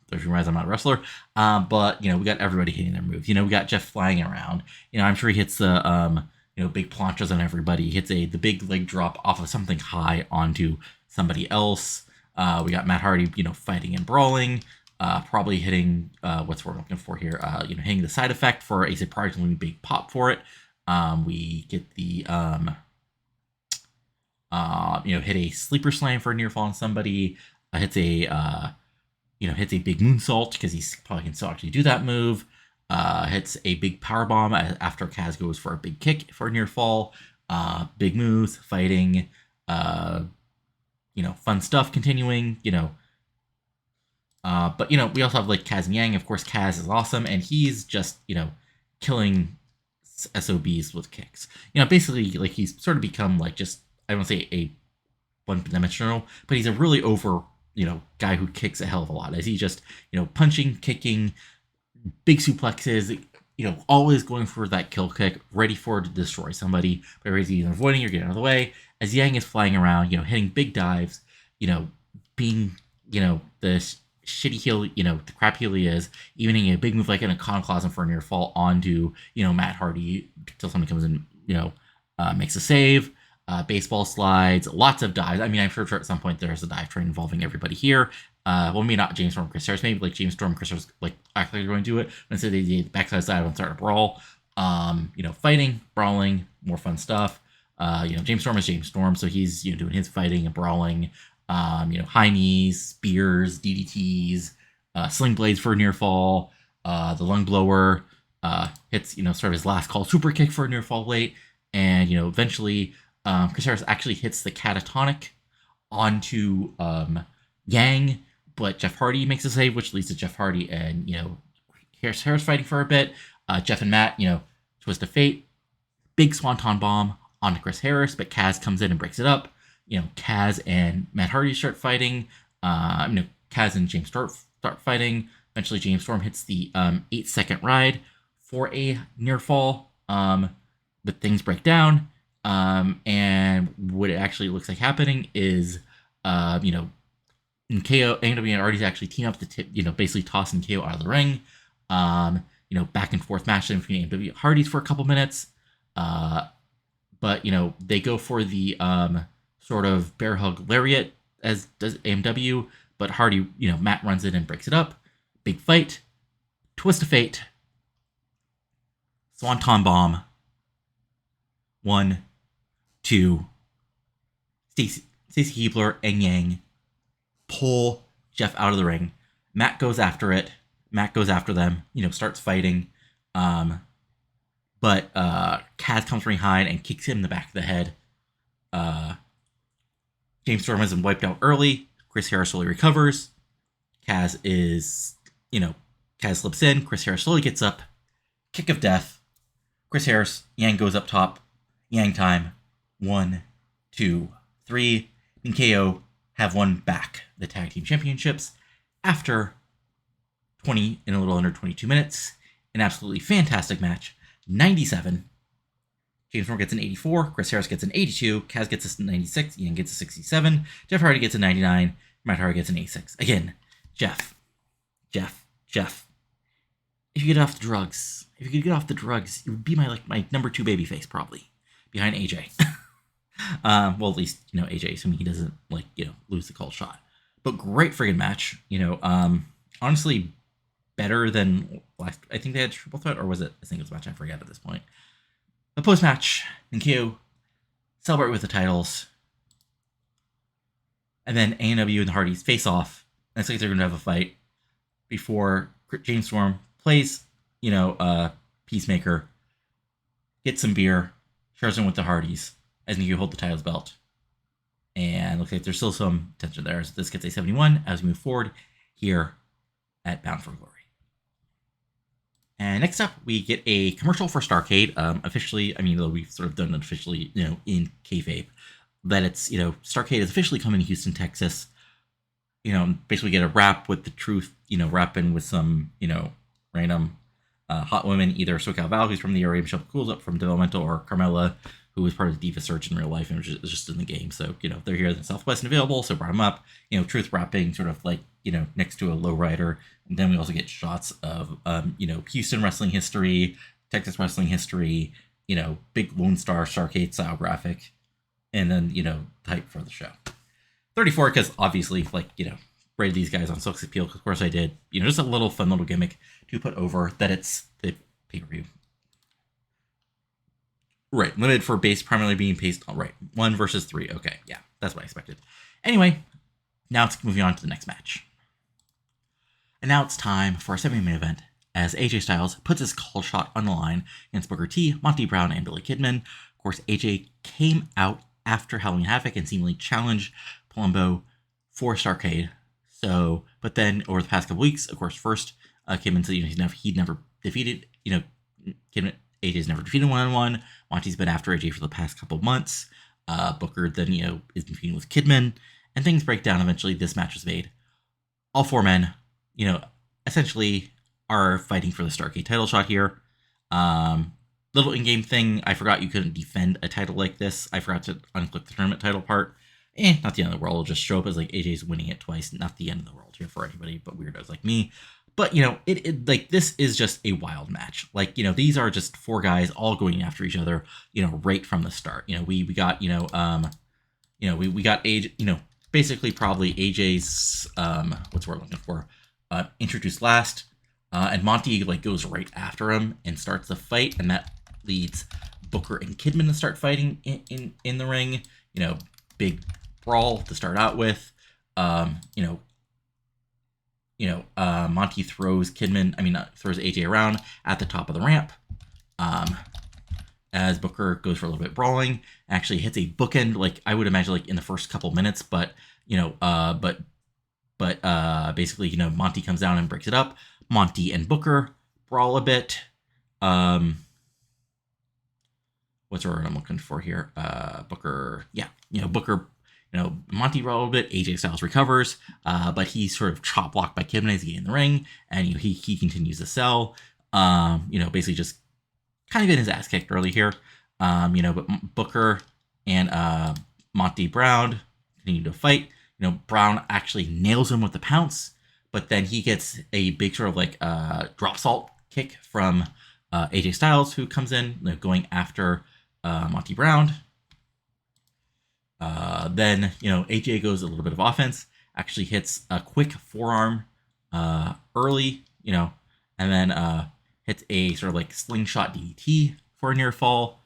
there's realize I'm not a wrestler, but we got everybody hitting their moves. We got Jeff flying around. I'm sure he hits the big planchas on everybody. He hits the big leg drop off of something high onto somebody else. We got Matt Hardy, fighting and brawling. Probably hitting what's what we're looking for here. Hitting the side effect for a surprisingly big pop for it. We get the hit a sleeper slam for a near fall on somebody. Hits a hits a big moonsault because he probably can still actually do that move. Hits a big power bomb after Kaz goes for a big kick for a near fall. Big moves, fighting, fun stuff continuing, but we also have Kaz and Yang. Of course, Kaz is awesome, and he's just, killing SOBs with kicks. Basically, he's sort of become just, I don't say a one-dimensional, but he's a really over, guy who kicks a hell of a lot. As he just, punching, kicking, big suplexes, always going for that kill kick, ready to destroy somebody, but he's either avoiding or getting out of the way. As Yang is flying around, hitting big dives, being, the shitty heel, the crap heel he is, even hitting a big move like an iconoclasm for a near fall onto, Matt Hardy until somebody comes in, makes a save. Baseball slides, lots of dives. I'm sure at some point there's a dive train involving everybody here. Maybe not James Storm, Chris Harris. Maybe James Storm, Chris Harris, actually going to do it. Instead, they did backside side and start a brawl. Fighting, brawling, more fun stuff. James Storm is James Storm, so he's doing his fighting and brawling. High knees, spears, DDTs, sling blades for a near fall. The lung blower hits sort of his last call super kick for a near fall late, and eventually. Chris Harris actually hits the catatonic onto Yang, but Jeff Hardy makes a save, which leads to Jeff Hardy and, Harris fighting for a bit. Jeff and Matt, twist of fate. Big swanton bomb onto Chris Harris, but Kaz comes in and breaks it up. Kaz and Matt Hardy start fighting. Kaz and James start fighting. Eventually, James Storm hits the 8-second ride for a near fall, but things break down. And what it actually looks like happening is, Ninkyo, AMW and Artie's actually team up to, basically toss Ninkyo out of the ring. Back and forth match between AMW and Hardys for a couple minutes. But, they go for the, sort of bear hug lariat as does AMW, but Hardy, Matt runs in and breaks it up. Big fight. Twist of fate. Swanton bomb. 1, 2, Stacy Kiebler and Yang pull Jeff out of the ring. Matt goes after it. Matt goes after them, starts fighting. But Kaz comes from behind and kicks him in the back of the head. James Storm has him wiped out early. Chris Harris slowly recovers. Kaz slips in. Chris Harris slowly gets up. Kick of death. Chris Harris, Yang goes up top. Yang time. 1, 2, 3. Ninkyo have won back the tag team championships after 20 in a little under 22 minutes. An absolutely fantastic match. 97. James Storm gets an 84. Chris Harris gets an 82. Kaz gets a 96. Yang gets a 67. Jeff Hardy gets a 99. Matt Hardy gets an 86. Again, Jeff. If you get off the drugs, you would be my number 2 babyface probably, behind AJ. Well, at least AJ, assuming he doesn't lose the cold shot. But great friggin' match. Honestly, better than last. I think they had triple threat, or was it a singles match? I forget at this point. The post match, Ninkyo celebrate with the titles, and then A&W and the Hardys face off. And it's like they're gonna have a fight before James Storm plays, Peacemaker, gets some beer, shares them with the Hardys as Ninkyo hold the titles belt. And looks like there's still some tension there. So this gets a 71 as we move forward here at Bound for Glory. And next up, we get a commercial for Starrcade. Officially, though we've sort of done it officially, in kayfabe, that it's, Starrcade is officially coming to Houston, Texas. Basically get a rap with the Truth, rapping with some, random hot women, either SoCal Val, who's from the area, Michelle Cool's up from Developmental, or Carmella, who was part of Diva Search in real life and was just in the game. So, they're here in Southwest and available, so brought them up. Truth rapping sort of like, next to a lowrider. And then we also get shots of, Houston wrestling history, Texas wrestling history, big Lone Star Starrcade style graphic. And then, type for the show. 34, because obviously, rated these guys on Silk's Appeal, because of course I did. Just a little fun little gimmick to put over that it's the pay-per-view. Right, limited for base primarily being paced. All right, 1 versus 3. Okay, yeah, that's what I expected. Anyway, now it's moving on to the next match. And now it's time for a semi-main event as AJ Styles puts his call shot on the line against Booker T, Monty Brown, and Billy Kidman. Of course, AJ came out after Halloween Havoc and seemingly challenged Palumbo for Starrcade. So, but then over the past couple weeks, of course, first Kidman said he'd never defeated, Kidman. AJ's never defeated one-on-one. Monty's been after AJ for the past couple months. Booker then, is defeating with Kidman. And things break down. Eventually, this match was made. All 4 men, essentially are fighting for the Starrcade title shot here. Little in-game thing. I forgot you couldn't defend a title like this. I forgot to unclick the tournament title part. Not the end of the world. It'll just show up as AJ's winning it twice. Not the end of the world here for anybody but weirdos like me. But, this is just a wild match. These are just 4 guys all going after each other, right from the start. We got, we got AJ, basically probably AJ's, what's the word I'm looking for, introduced last. And Monty, goes right after him and starts the fight. And that leads Booker and Kidman to start fighting in the ring. Big brawl to start out with. Monty throws throws AJ around at the top of the ramp. As Booker goes for a little bit brawling, actually hits a bookend, I would imagine, in the first couple minutes, but basically, Monty comes down and breaks it up. Monty and Booker brawl a bit. What's the word I'm looking for here? Booker, Booker. Monty brawl a little bit. AJ Styles recovers, but he's sort of chop blocked by Kidman as he gets in the ring, and he continues to sell. Basically just kind of getting his ass kicked early here. But Booker and Monty Brown continue to fight. Brown actually nails him with the pounce, but then he gets a big sort of drop salt kick from AJ Styles, who comes in going after Monty Brown. Then, AJ goes a little bit of offense, actually hits a quick forearm early, and then hits a sort of slingshot DDT for a near fall.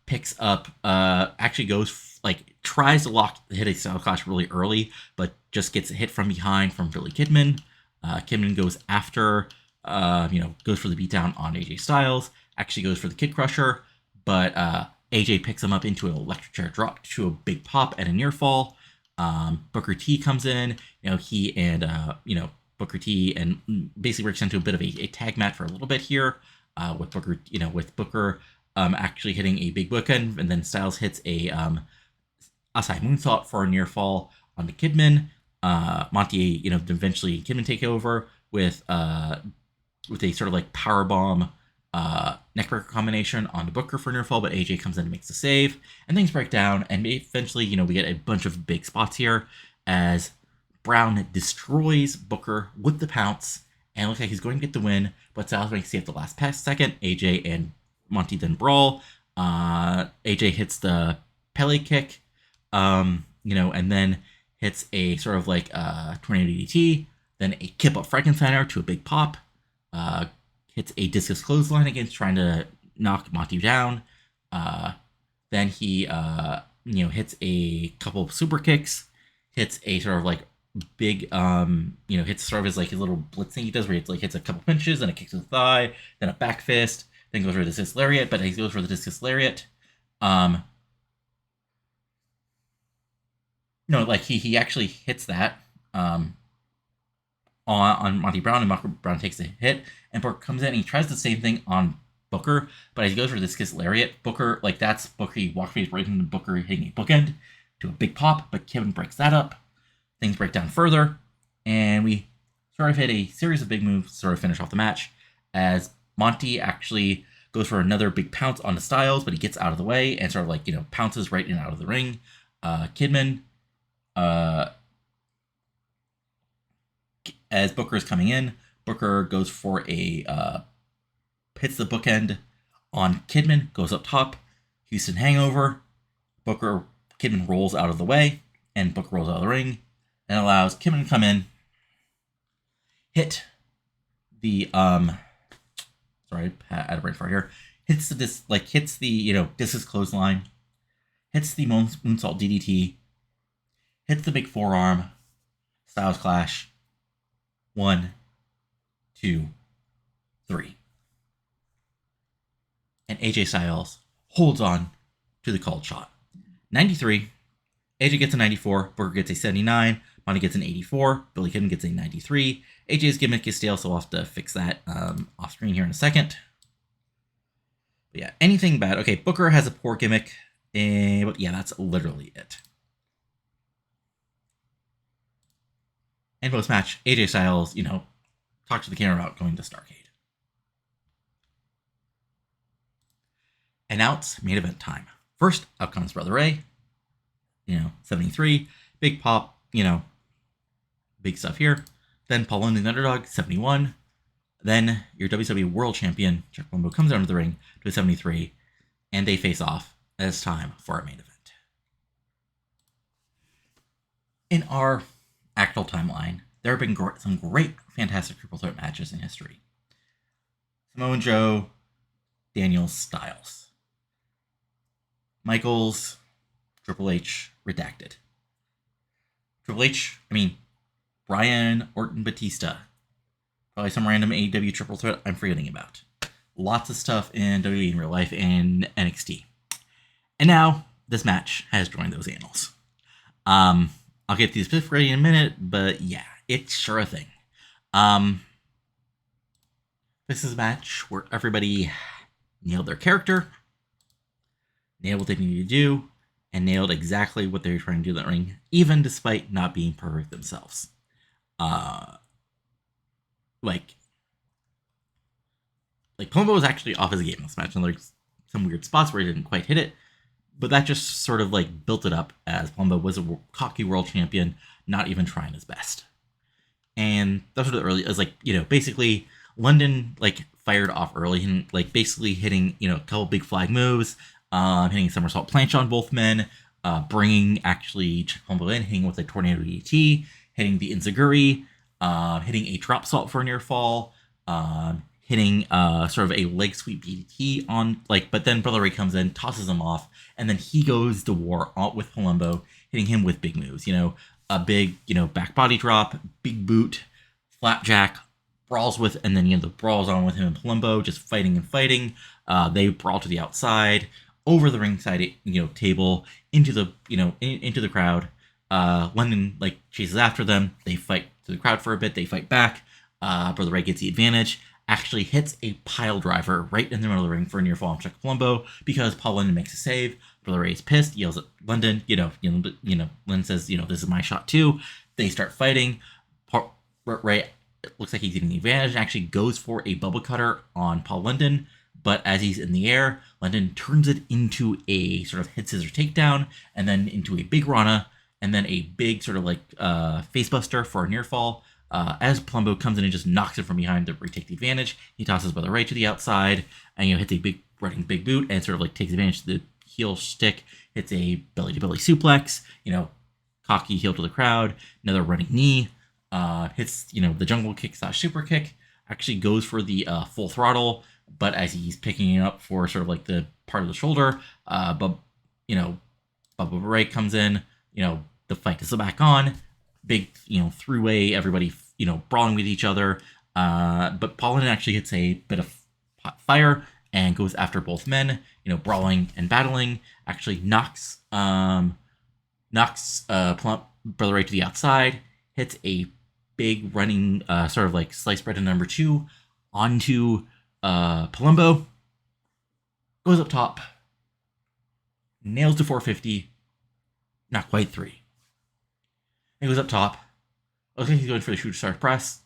Picks up, actually goes, tries to hit a style clash really early, but just gets hit from behind from Billy Kidman. Kidman goes after, goes for the beatdown on AJ Styles, actually goes for the Kid Crusher, but AJ picks him up into an electric chair drop to a big pop and a near fall. Booker T comes in, he and, Booker T and basically works into a bit of a tag match for a little bit here, with Booker, actually hitting a big bookend, and then Styles hits a, Asai moonsault for a near fall on the Kidman. Monty, eventually Kidman take over with a sort of powerbomb, neckbreaker combination on the Booker for near fall, but AJ comes in and makes the save, and things break down, and eventually, we get a bunch of big spots here as Brown destroys Booker with the pounce, and it looks like he's going to get the win, but Styles makes it at the last second. AJ and Monty then brawl. AJ hits the Pele kick, and then hits a sort of like tornado DDT, then a kip up Frankensteiner to a big pop, hits a discus clothesline against trying to knock Monty down. Then he hits a couple of super kicks, hits a sort of like big hits sort of his like his little blitz thing he does where he hits a couple pinches and a kick to the thigh, then a back fist, then goes for the discus lariat, but he goes for the discus lariat. He actually hits that on Monty Brown, and Monty Brown takes a hit, and Booker comes in and he tries the same thing on Booker, but as he goes for the discus lariat, Booker, he walks right into Booker hitting a bookend to a big pop, but Kevin breaks that up. Things break down further, and we sort of hit a series of big moves to sort of finish off the match, as Monty actually goes for another big pounce on the Styles, but he gets out of the way and sort of pounces right in and out of the ring. Kidman, as Booker is coming in, Booker goes for a hits the bookend on Kidman, goes up top, Houston hangover, Kidman rolls out of the way, and Booker rolls out of the ring, and allows Kidman to come in, hit the sorry, I had a brain fart here. Hits the discus clothesline, hits the moonsault DDT, hits the big forearm, Styles Clash. 1, 2, 3. And AJ Styles holds on to the called shot. 93. AJ gets a 94. Booker gets a 79. Monty gets an 84. Billy Kidman gets a 93. AJ's gimmick is stale, so we'll have to fix that off screen here in a second. But yeah, anything bad. Okay, Booker has a poor gimmick. But yeah, that's literally it. And post-match, AJ Styles, talks to the camera about going to Starrcade. And now it's main event time. First, out comes Brother Rey. 73. Big pop, big stuff here. Then Palumbo the underdog, 71. Then your WCW World Champion, Palumbo, comes down to the ring to a 73. And they face off. And it's time for our main event. In our actual timeline, there have been some great, fantastic triple threat matches in history. Samoa Joe, Daniels, Styles. Michaels, Triple H, redacted. Triple H, Bryan, Orton, Batista. Probably some random AEW triple threat I'm forgetting about. Lots of stuff in WWE in real life and NXT. And now, this match has joined those annals. I'll get these specifics ready in a minute, but yeah, it's sure a thing. This is a match where everybody nailed their character, nailed what they needed to do, and nailed exactly what they were trying to do in that ring, even despite not being perfect themselves. Palumbo was actually off his game in this match, and there's some weird spots where he didn't quite hit it, but that just sort of built it up as Palumbo was a cocky world champion, not even trying his best. And that's what it really is basically London fired off early and basically hitting a couple big flag moves, hitting a somersault planche on both men, bringing actually Palumbo in, hitting with a tornado DDT, hitting the enziguri, hitting a drop salt for a near fall, hitting sort of a leg sweep DDT on but then Brother Rey comes in, tosses him off, and then he goes to war with Palumbo, hitting him with big moves. A big back body drop, big boot, flapjack, brawls with, and then the brawls on with him and Palumbo, just fighting and fighting. They brawl to the outside, over the ringside table, into the into the crowd. London chases after them. They fight to the crowd for a bit. They fight back. Brother Rey gets the advantage. Actually hits a pile driver right in the middle of the ring for a near fall on Palumbo because Paul London makes a save. Brother Rey is pissed, yells at London. London says, this is my shot too. They start fighting. Rey looks like he's getting the advantage. Actually goes for a bubble cutter on Paul London, but as he's in the air, London turns it into a sort of head scissor takedown, and then into a big Rana, and then a big sort of like face buster for a near fall. As Palumbo comes in and just knocks it from behind to retake the advantage, he tosses Brother Ray to the outside and hits a big running big boot and sort of like takes advantage of the heel stick, hits a belly to belly suplex, cocky heel to the crowd, another running knee, hits the jungle kick / super kick, actually goes for the full throttle, but as he's picking it up for sort of like the part of the shoulder, Bubba Ray comes in, the fight is back on, big, three-way, everybody, brawling with each other, but Paulin actually hits a bit of hot fire and goes after both men, brawling and battling, actually knocks Brother Ray to the outside, hits a big running sort of like slice bread to number 2 onto Palumbo, goes up top, nails to 450, not quite 3. He goes up top, looks like he's going for the shooter star press.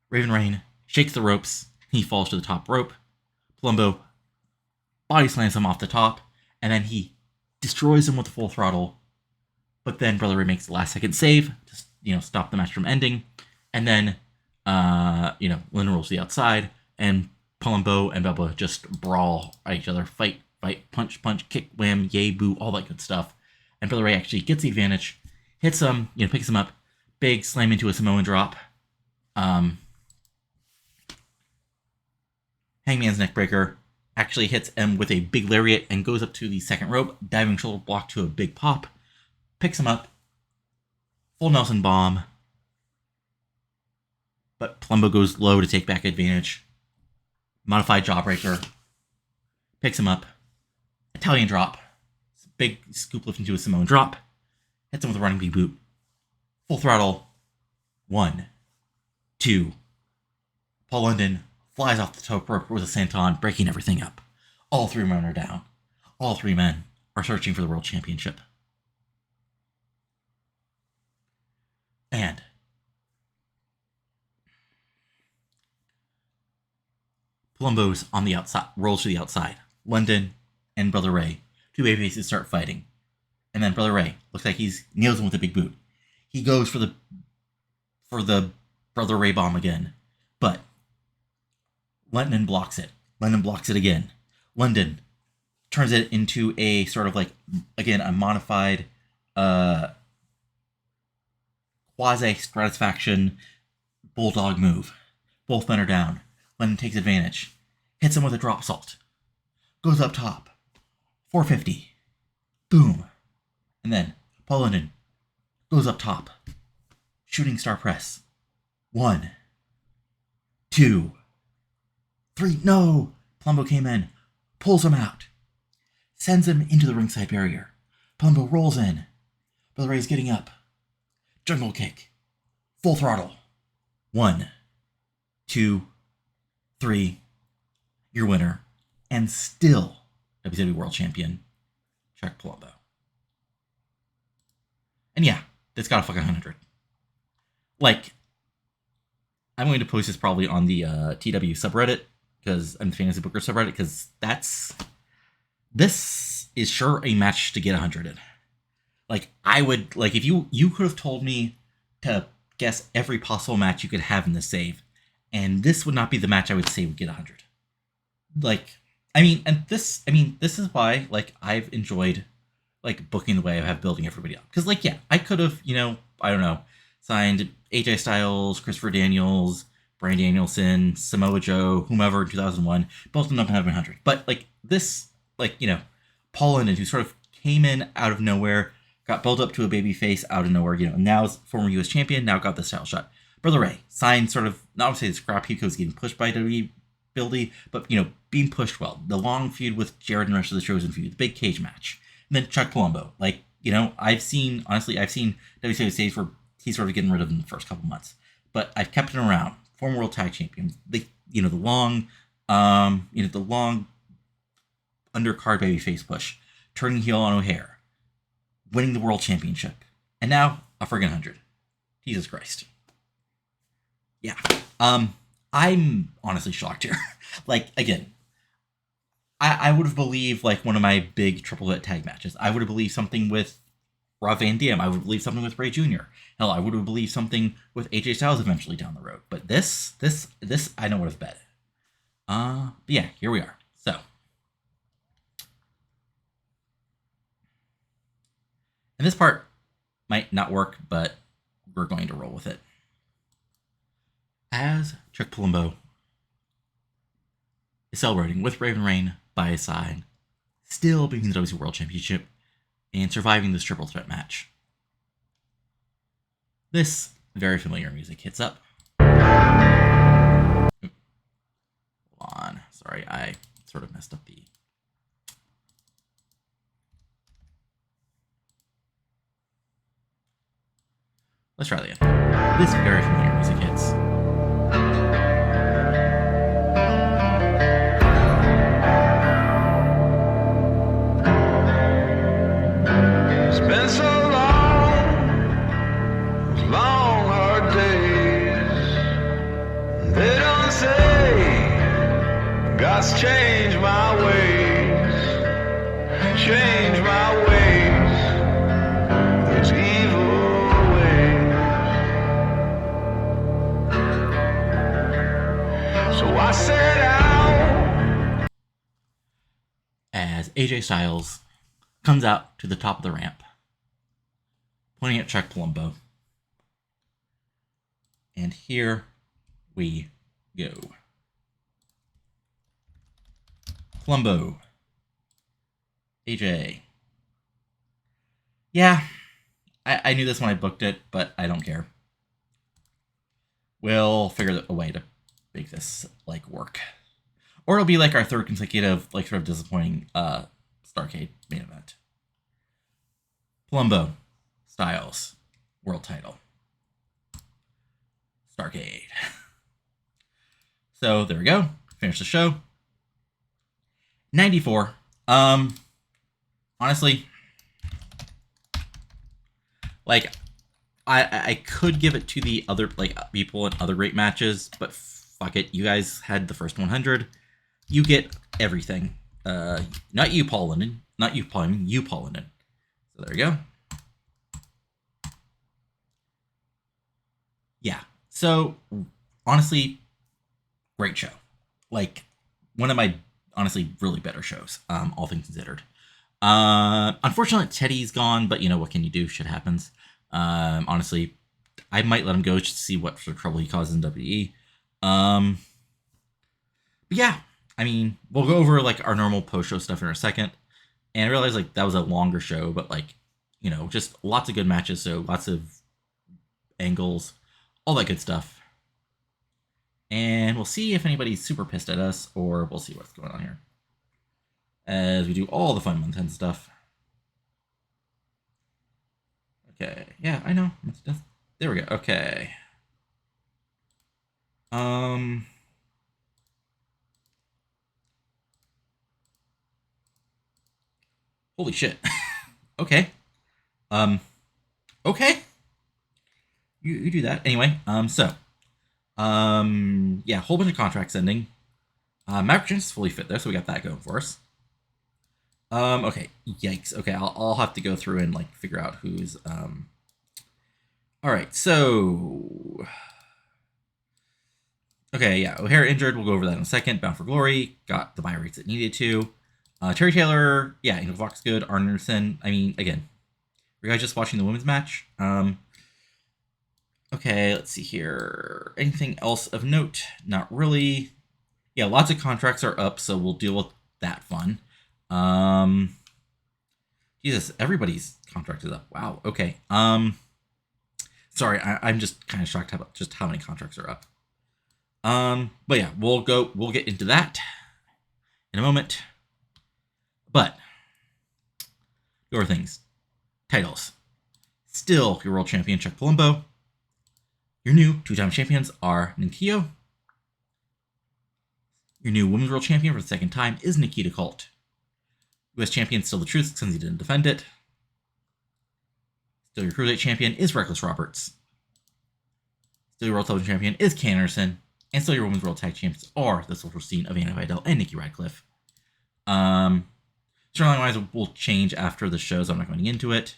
Raven Raine shakes the ropes, he falls to the top rope. Palumbo body slams him off the top, and then he destroys him with the full throttle. But then Brother Ray makes the last second save to stop the match from ending, and then Lynn rolls to the outside, and Palumbo and Bubba just brawl at each other, fight, punch, kick, wham, yay, boo, all that good stuff. And Brother Ray actually gets the advantage, hits him, picks him up, big slam into a Samoan drop. Hangman's neckbreaker actually hits him with a big lariat and goes up to the second rope, diving shoulder block to a big pop, picks him up, full Nelson bomb, but Palumbo goes low to take back advantage. Modified jawbreaker, picks him up, Italian drop, big scoop lift into a Samoan drop, hits him with a running big boot, full throttle, 1, 2, Paul London flies off the top rope with a senton, breaking everything up. All 3 men are down. All 3 men are searching for the world championship. And Palumbo's on the outside, rolls to the outside. London and Brother Ray, 2 babyfaces, start fighting. And then Brother Ray looks like he's nails him with a big boot. He goes for the Brother Ray bomb again, but London blocks it. London blocks it again. London turns it into a sort of like, again, a modified quasi-stratisfaction bulldog move. Both men are down. London takes advantage. Hits him with a drop salt. Goes up top. 450. Boom. And then Paul London goes up top. Shooting star press. 1, 2, 3. No! Palumbo came in. Pulls him out. Sends him into the ringside barrier. Palumbo rolls in. Brother Ray's getting up. Jungle kick. Full throttle. 1, 2, 3. Your winner. And still WCW World Champion, Chuck Palumbo. And yeah, it's got a fucking 100. Like, I'm going to post this probably on the TEW subreddit, because I'm the Fantasy Booker subreddit, because this is sure a match to get 100 in. Like, I would, like, if you could have told me to guess every possible match you could have in this save, and this would not be the match I would say would get 100. Like, this is why, like, I've enjoyed, like, booking the way I have building everybody up. Because, like, yeah, I could have, I don't know, signed AJ Styles, Christopher Daniels, Bryan Danielson, Samoa Joe, whomever in 2001, both of them up having 100. But, like, this, like, Paul London, who sort of came in out of nowhere, got built up to a baby face out of nowhere, now is former U.S. champion, now got this title shot. Brother Ray, signed sort of, not to say the scrap heap because getting pushed by WWE, but, being pushed well. The long feud with Jared and the rest of the Chosen feud, the big cage match. And then Chuck Palumbo. Like, I've seen WCW saves where he's sort of getting rid of them in the first couple months. But I've kept him around. Former World Tag Champion. The long undercard babyface push. Turning heel on O'Hare. Winning the World Championship. And now, a friggin' 100. Jesus Christ. Yeah. I'm honestly shocked here. Like, again, I would have believed like one of my big triple threat tag matches. I would have believed something with Rob Van Dam. I would believe something with Ray Jr. Hell, I would have believed something with AJ Styles eventually down the road. But this, I don't would have bet. But yeah, here we are. So, and this part might not work, but we're going to roll with it. As Chuck Palumbo is celebrating with Raven Raine by his side, still being the WC World Championship and surviving this triple threat match. This very familiar music hits up. Hold on. Sorry, I sort of messed up the... Let's try that again. This very familiar music hits. It's been so long, hard days. They don't say God's changed my ways, change my ways. Those evil ways. So I set out. As AJ Styles comes out to the top of the ramp, pointing at Chuck Palumbo. And here we go. Palumbo. AJ. Yeah, I knew this when I booked it, but I don't care. We'll figure a way to make this, like, work. Or it'll be like our third consecutive, like, sort of disappointing, Starrcade main event. Palumbo. Styles. World title. Starrcade. So, there we go. Finish the show. 94. Honestly, like, I could give it to the other, like, people in other great matches, but fuck it. You guys had the first 100. You get everything. Not you, Paul Linden. Not you, Paul. I mean, you, Paul Linden. So there you go. Yeah. So, honestly, great show. Like, one of my, honestly, really better shows, all things considered. Unfortunately, Teddy's gone, but, you know, what can you do? Shit happens. Honestly, I might let him go just to see what sort of trouble he causes in WWE. But yeah, I mean, we'll go over, like, our normal post-show stuff in a second. And I realized, like, that was a longer show, but, like, you know, just lots of good matches, so lots of angles, all that good stuff. And we'll see if anybody's super pissed at us, or we'll see what's going on here. As we do all the fun month-end stuff. Okay, yeah, I know. There we go, okay. Holy shit. Okay. Okay. You do that. Anyway, yeah, whole bunch of contracts ending. Maverick Jones is fully fit there, so we got that going for us. Okay, yikes. Okay, I'll have to go through and, like, figure out who's, Alright, so... Okay, yeah, O'Hara injured, we'll go over that in a second. Bound for Glory, got the buy rates it needed to. Terry Taylor, yeah, Angel Fox good. Arn Anderson, I mean, again, were you guys just watching the women's match? Okay, let's see here. Anything else of note? Not really. Yeah, lots of contracts are up, so we'll deal with that fun. Jesus, everybody's contract is up. Wow, okay. Sorry, I'm just kind of shocked about just how many contracts are up. But yeah, we'll get into that in a moment. But, your things. Titles. Still your world champion, Chuck Palumbo. Your new two-time champions are Ninkyo. Your new women's world champion for the second time is Nikita Kalt. US champion still the truth since he didn't defend it. Still your cruiserweight champion is Reckless Roberts. Still your world television champion is Ken Anderson. And still your women's world tag champions are the social scene of Anna Vidal and Nikki Radcliffe. Storyline-wise will change after the show, so I'm not going into it.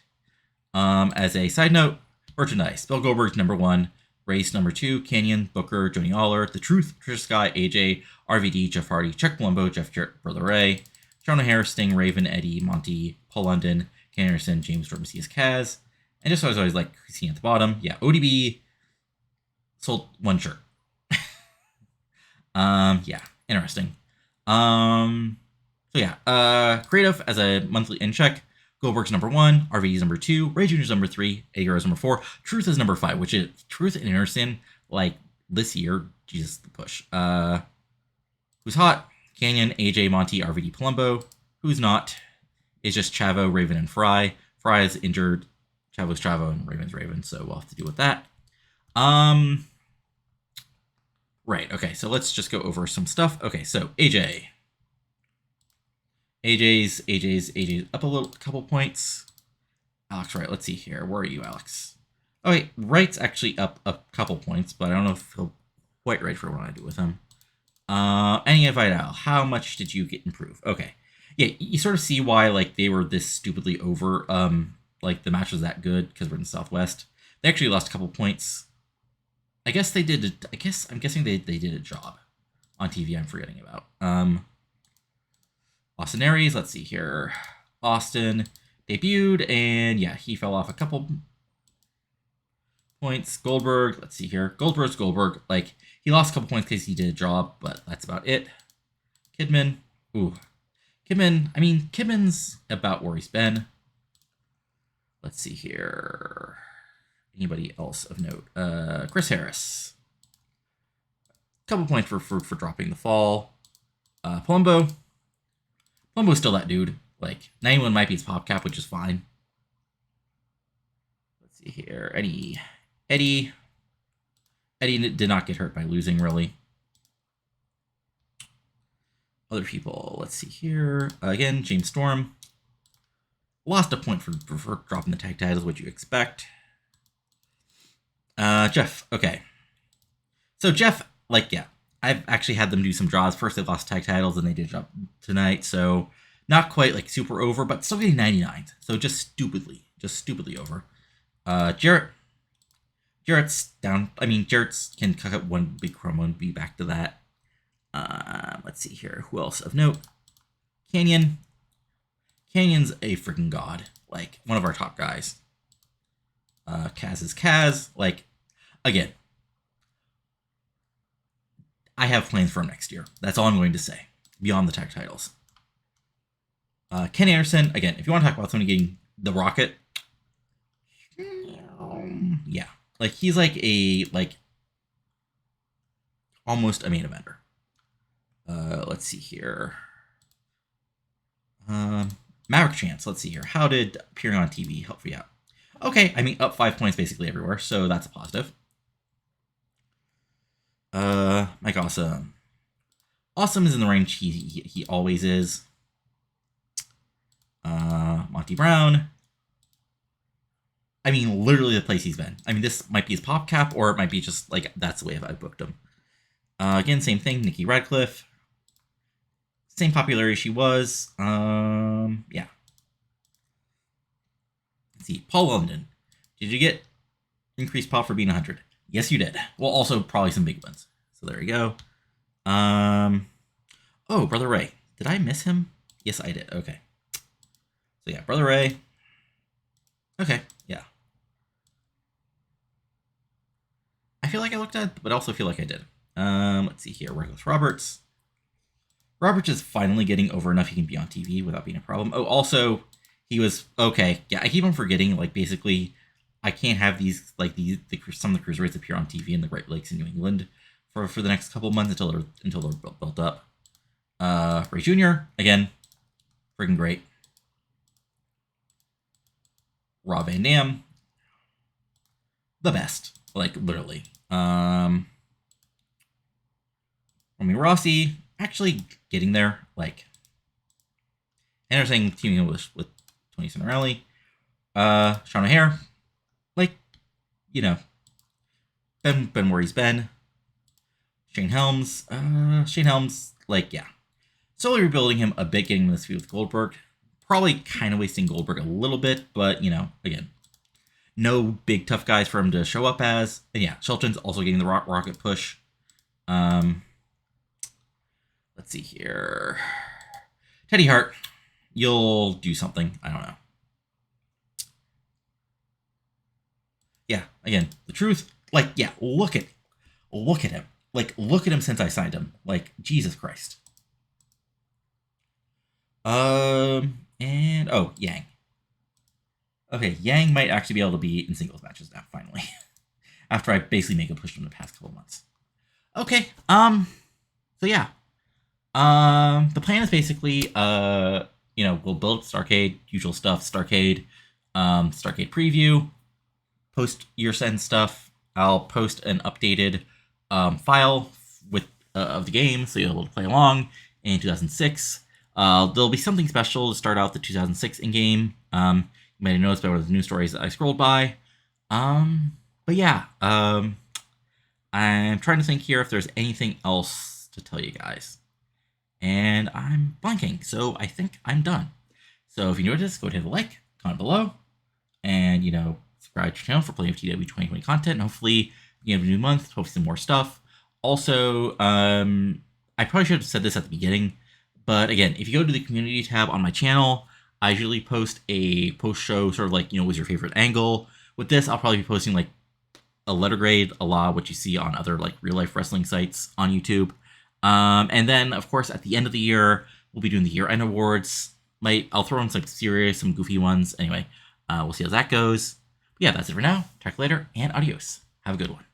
As a side note, merchandise. Bill Goldberg's number 1. Race number 2. Canyon, Booker, Johnny Aller, The Truth, Trisha Sky, AJ, RVD, Jeff Hardy, Chuck Palumbo, Jeff Jarrett, Brother Ray, Sean O'Hare, Sting, Raven, Eddie, Monty, Paul London, Ken Anderson, James Jordan, as Kaz. And just always like seeing at the bottom, yeah, ODB sold 1 shirt. Yeah, interesting. So yeah, creative as a monthly in check. Goldberg's number 1, RVD's number 2, Ray Jr.'s number 3, Guerrero's number 4, Truth is number 5, which is Truth and Anderson, like this year, Jesus, the push. Who's hot? Canyon, AJ, Monty, RVD, Palumbo. Who's not? Is just Chavo, Raven, and Fry. Fry is injured. Chavo's Chavo and Raven's Raven, so we'll have to deal with that. Right, okay, so let's just go over some stuff. Okay, so AJ's up a couple points. Alex, right, let's see here. Where are you, Alex? Oh, wait, Wright's actually up a couple points, but I don't know if he'll quite ready for what I do with him. Any Vital, how much did you get improved? Okay. Yeah, you sort of see why, like, they were this stupidly over. Like, the match was that good because we're in the Southwest. They actually lost a couple points. I guess they did. I'm guessing they did a job on TV. I'm forgetting about. Austin Aries. Let's see here. Austin debuted, and yeah, he fell off a couple points. Goldberg. Let's see here. Goldberg's Goldberg. Like, he lost a couple points because he did a job, but that's about it. Kidman. Ooh. Kidman. I mean, Kidman's about where he's been. Let's see here. Anybody else of note? Chris Harris. Couple points for dropping the fall. Palumbo. Palumbo's still that dude. Like, 91 might be his pop cap, which is fine. Let's see here. Eddie did not get hurt by losing, really. Other people. Let's see here. Again, James Storm. Lost a point for dropping the tag titles, what you expect. Jeff, okay. So Jeff, like, yeah, I've actually had them do some draws. First they lost tag titles, and they did a job tonight, so not quite, like, super over, but still getting 99. So just stupidly over. Jarrett's down. I mean, Jarrett's can cut up one big promo and be back to that. Let's see here. Who else of note? Canyon's a freaking god. Like, one of our top guys. Kaz is Kaz. Like, again, I have plans for him next year. That's all I'm going to say. Beyond the tag titles. Ken Anderson, again, if you want to talk about somebody getting the rocket, yeah. Like, he's like almost a main eventer. Let's see here. Maverick Chance, let's see here. How did appearing on TV help you out? Okay, I mean, up 5 points basically everywhere, so that's a positive. Mike Awesome. Awesome is in the range he always is. Monty Brown. I mean, literally the place he's been. I mean, this might be his pop cap, or it might be just, like, that's the way I booked him. Again, same thing. Nikki Radcliffe. Same popularity she was. Yeah. Let's see. Paul London. Did you get increased pop for being 100? Yes, you did. Well, also probably some big ones. So there you go. Oh, Brother Ray. Did I miss him? Yes, I did. Okay. So yeah, Brother Ray. Okay, yeah. I feel like I looked at it, but I also feel like I did. Let's see here. Douglas Roberts. Roberts is finally getting over enough he can be on TV without being a problem. Oh, also, he was okay. Yeah, I keep on forgetting. Like, basically, I can't have these, like, some of the cruiserweights appear on TV in the Great Lakes in New England for the next couple of months until they're built up. Ray Jr. again, freaking great. Rob Van Dam, the best, like, literally. I mean, Rossi actually getting there, like, interesting teaming with Tony Cinerelli. Sean O'Hare, like, you know, been where he's been. Shane Helms, like, yeah. slowly rebuilding him a bit, getting this feud with Goldberg. Probably kind of wasting Goldberg a little bit, but, again, no big tough guys for him to show up as. And yeah, Shelton's also getting the rocket push. Let's see here. Teddy Hart, you'll do something. I don't know. Yeah, again, the truth. Like, yeah, look at him. Like, look at him since I signed him. Like, Jesus Christ. And Yang. Okay, Yang might actually be able to be in singles matches now, finally. After I basically make a push from the past couple months. Okay, so yeah. The plan is basically, we'll build Starcade, usual stuff, Starcade preview, post year-end stuff. I'll post an updated file with of the game, so you'll be able to play along in 2006. There'll be something special to start out the 2006 in-game. You might have noticed by one of the news stories that I scrolled by. But yeah, I'm trying to think here if there's anything else to tell you guys. And I'm blanking, so I think I'm done. So if you enjoyed this, go ahead and hit the like, comment below, and, subscribe to the channel for plenty of TEW 2020 content, and hopefully, beginning of a new month, hopefully some more stuff. Also, I probably should have said this at the beginning, but again, if you go to the community tab on my channel, I usually post a post-show sort of like, what's your favorite angle. With this, I'll probably be posting like a letter grade, a lot of what you see on other like real-life wrestling sites on YouTube. And then, of course, at the end of the year, we'll be doing the year-end awards. I'll throw in some serious, some goofy ones. Anyway, we'll see how that goes. But yeah, that's it for now. Talk later, and adios. Have a good one.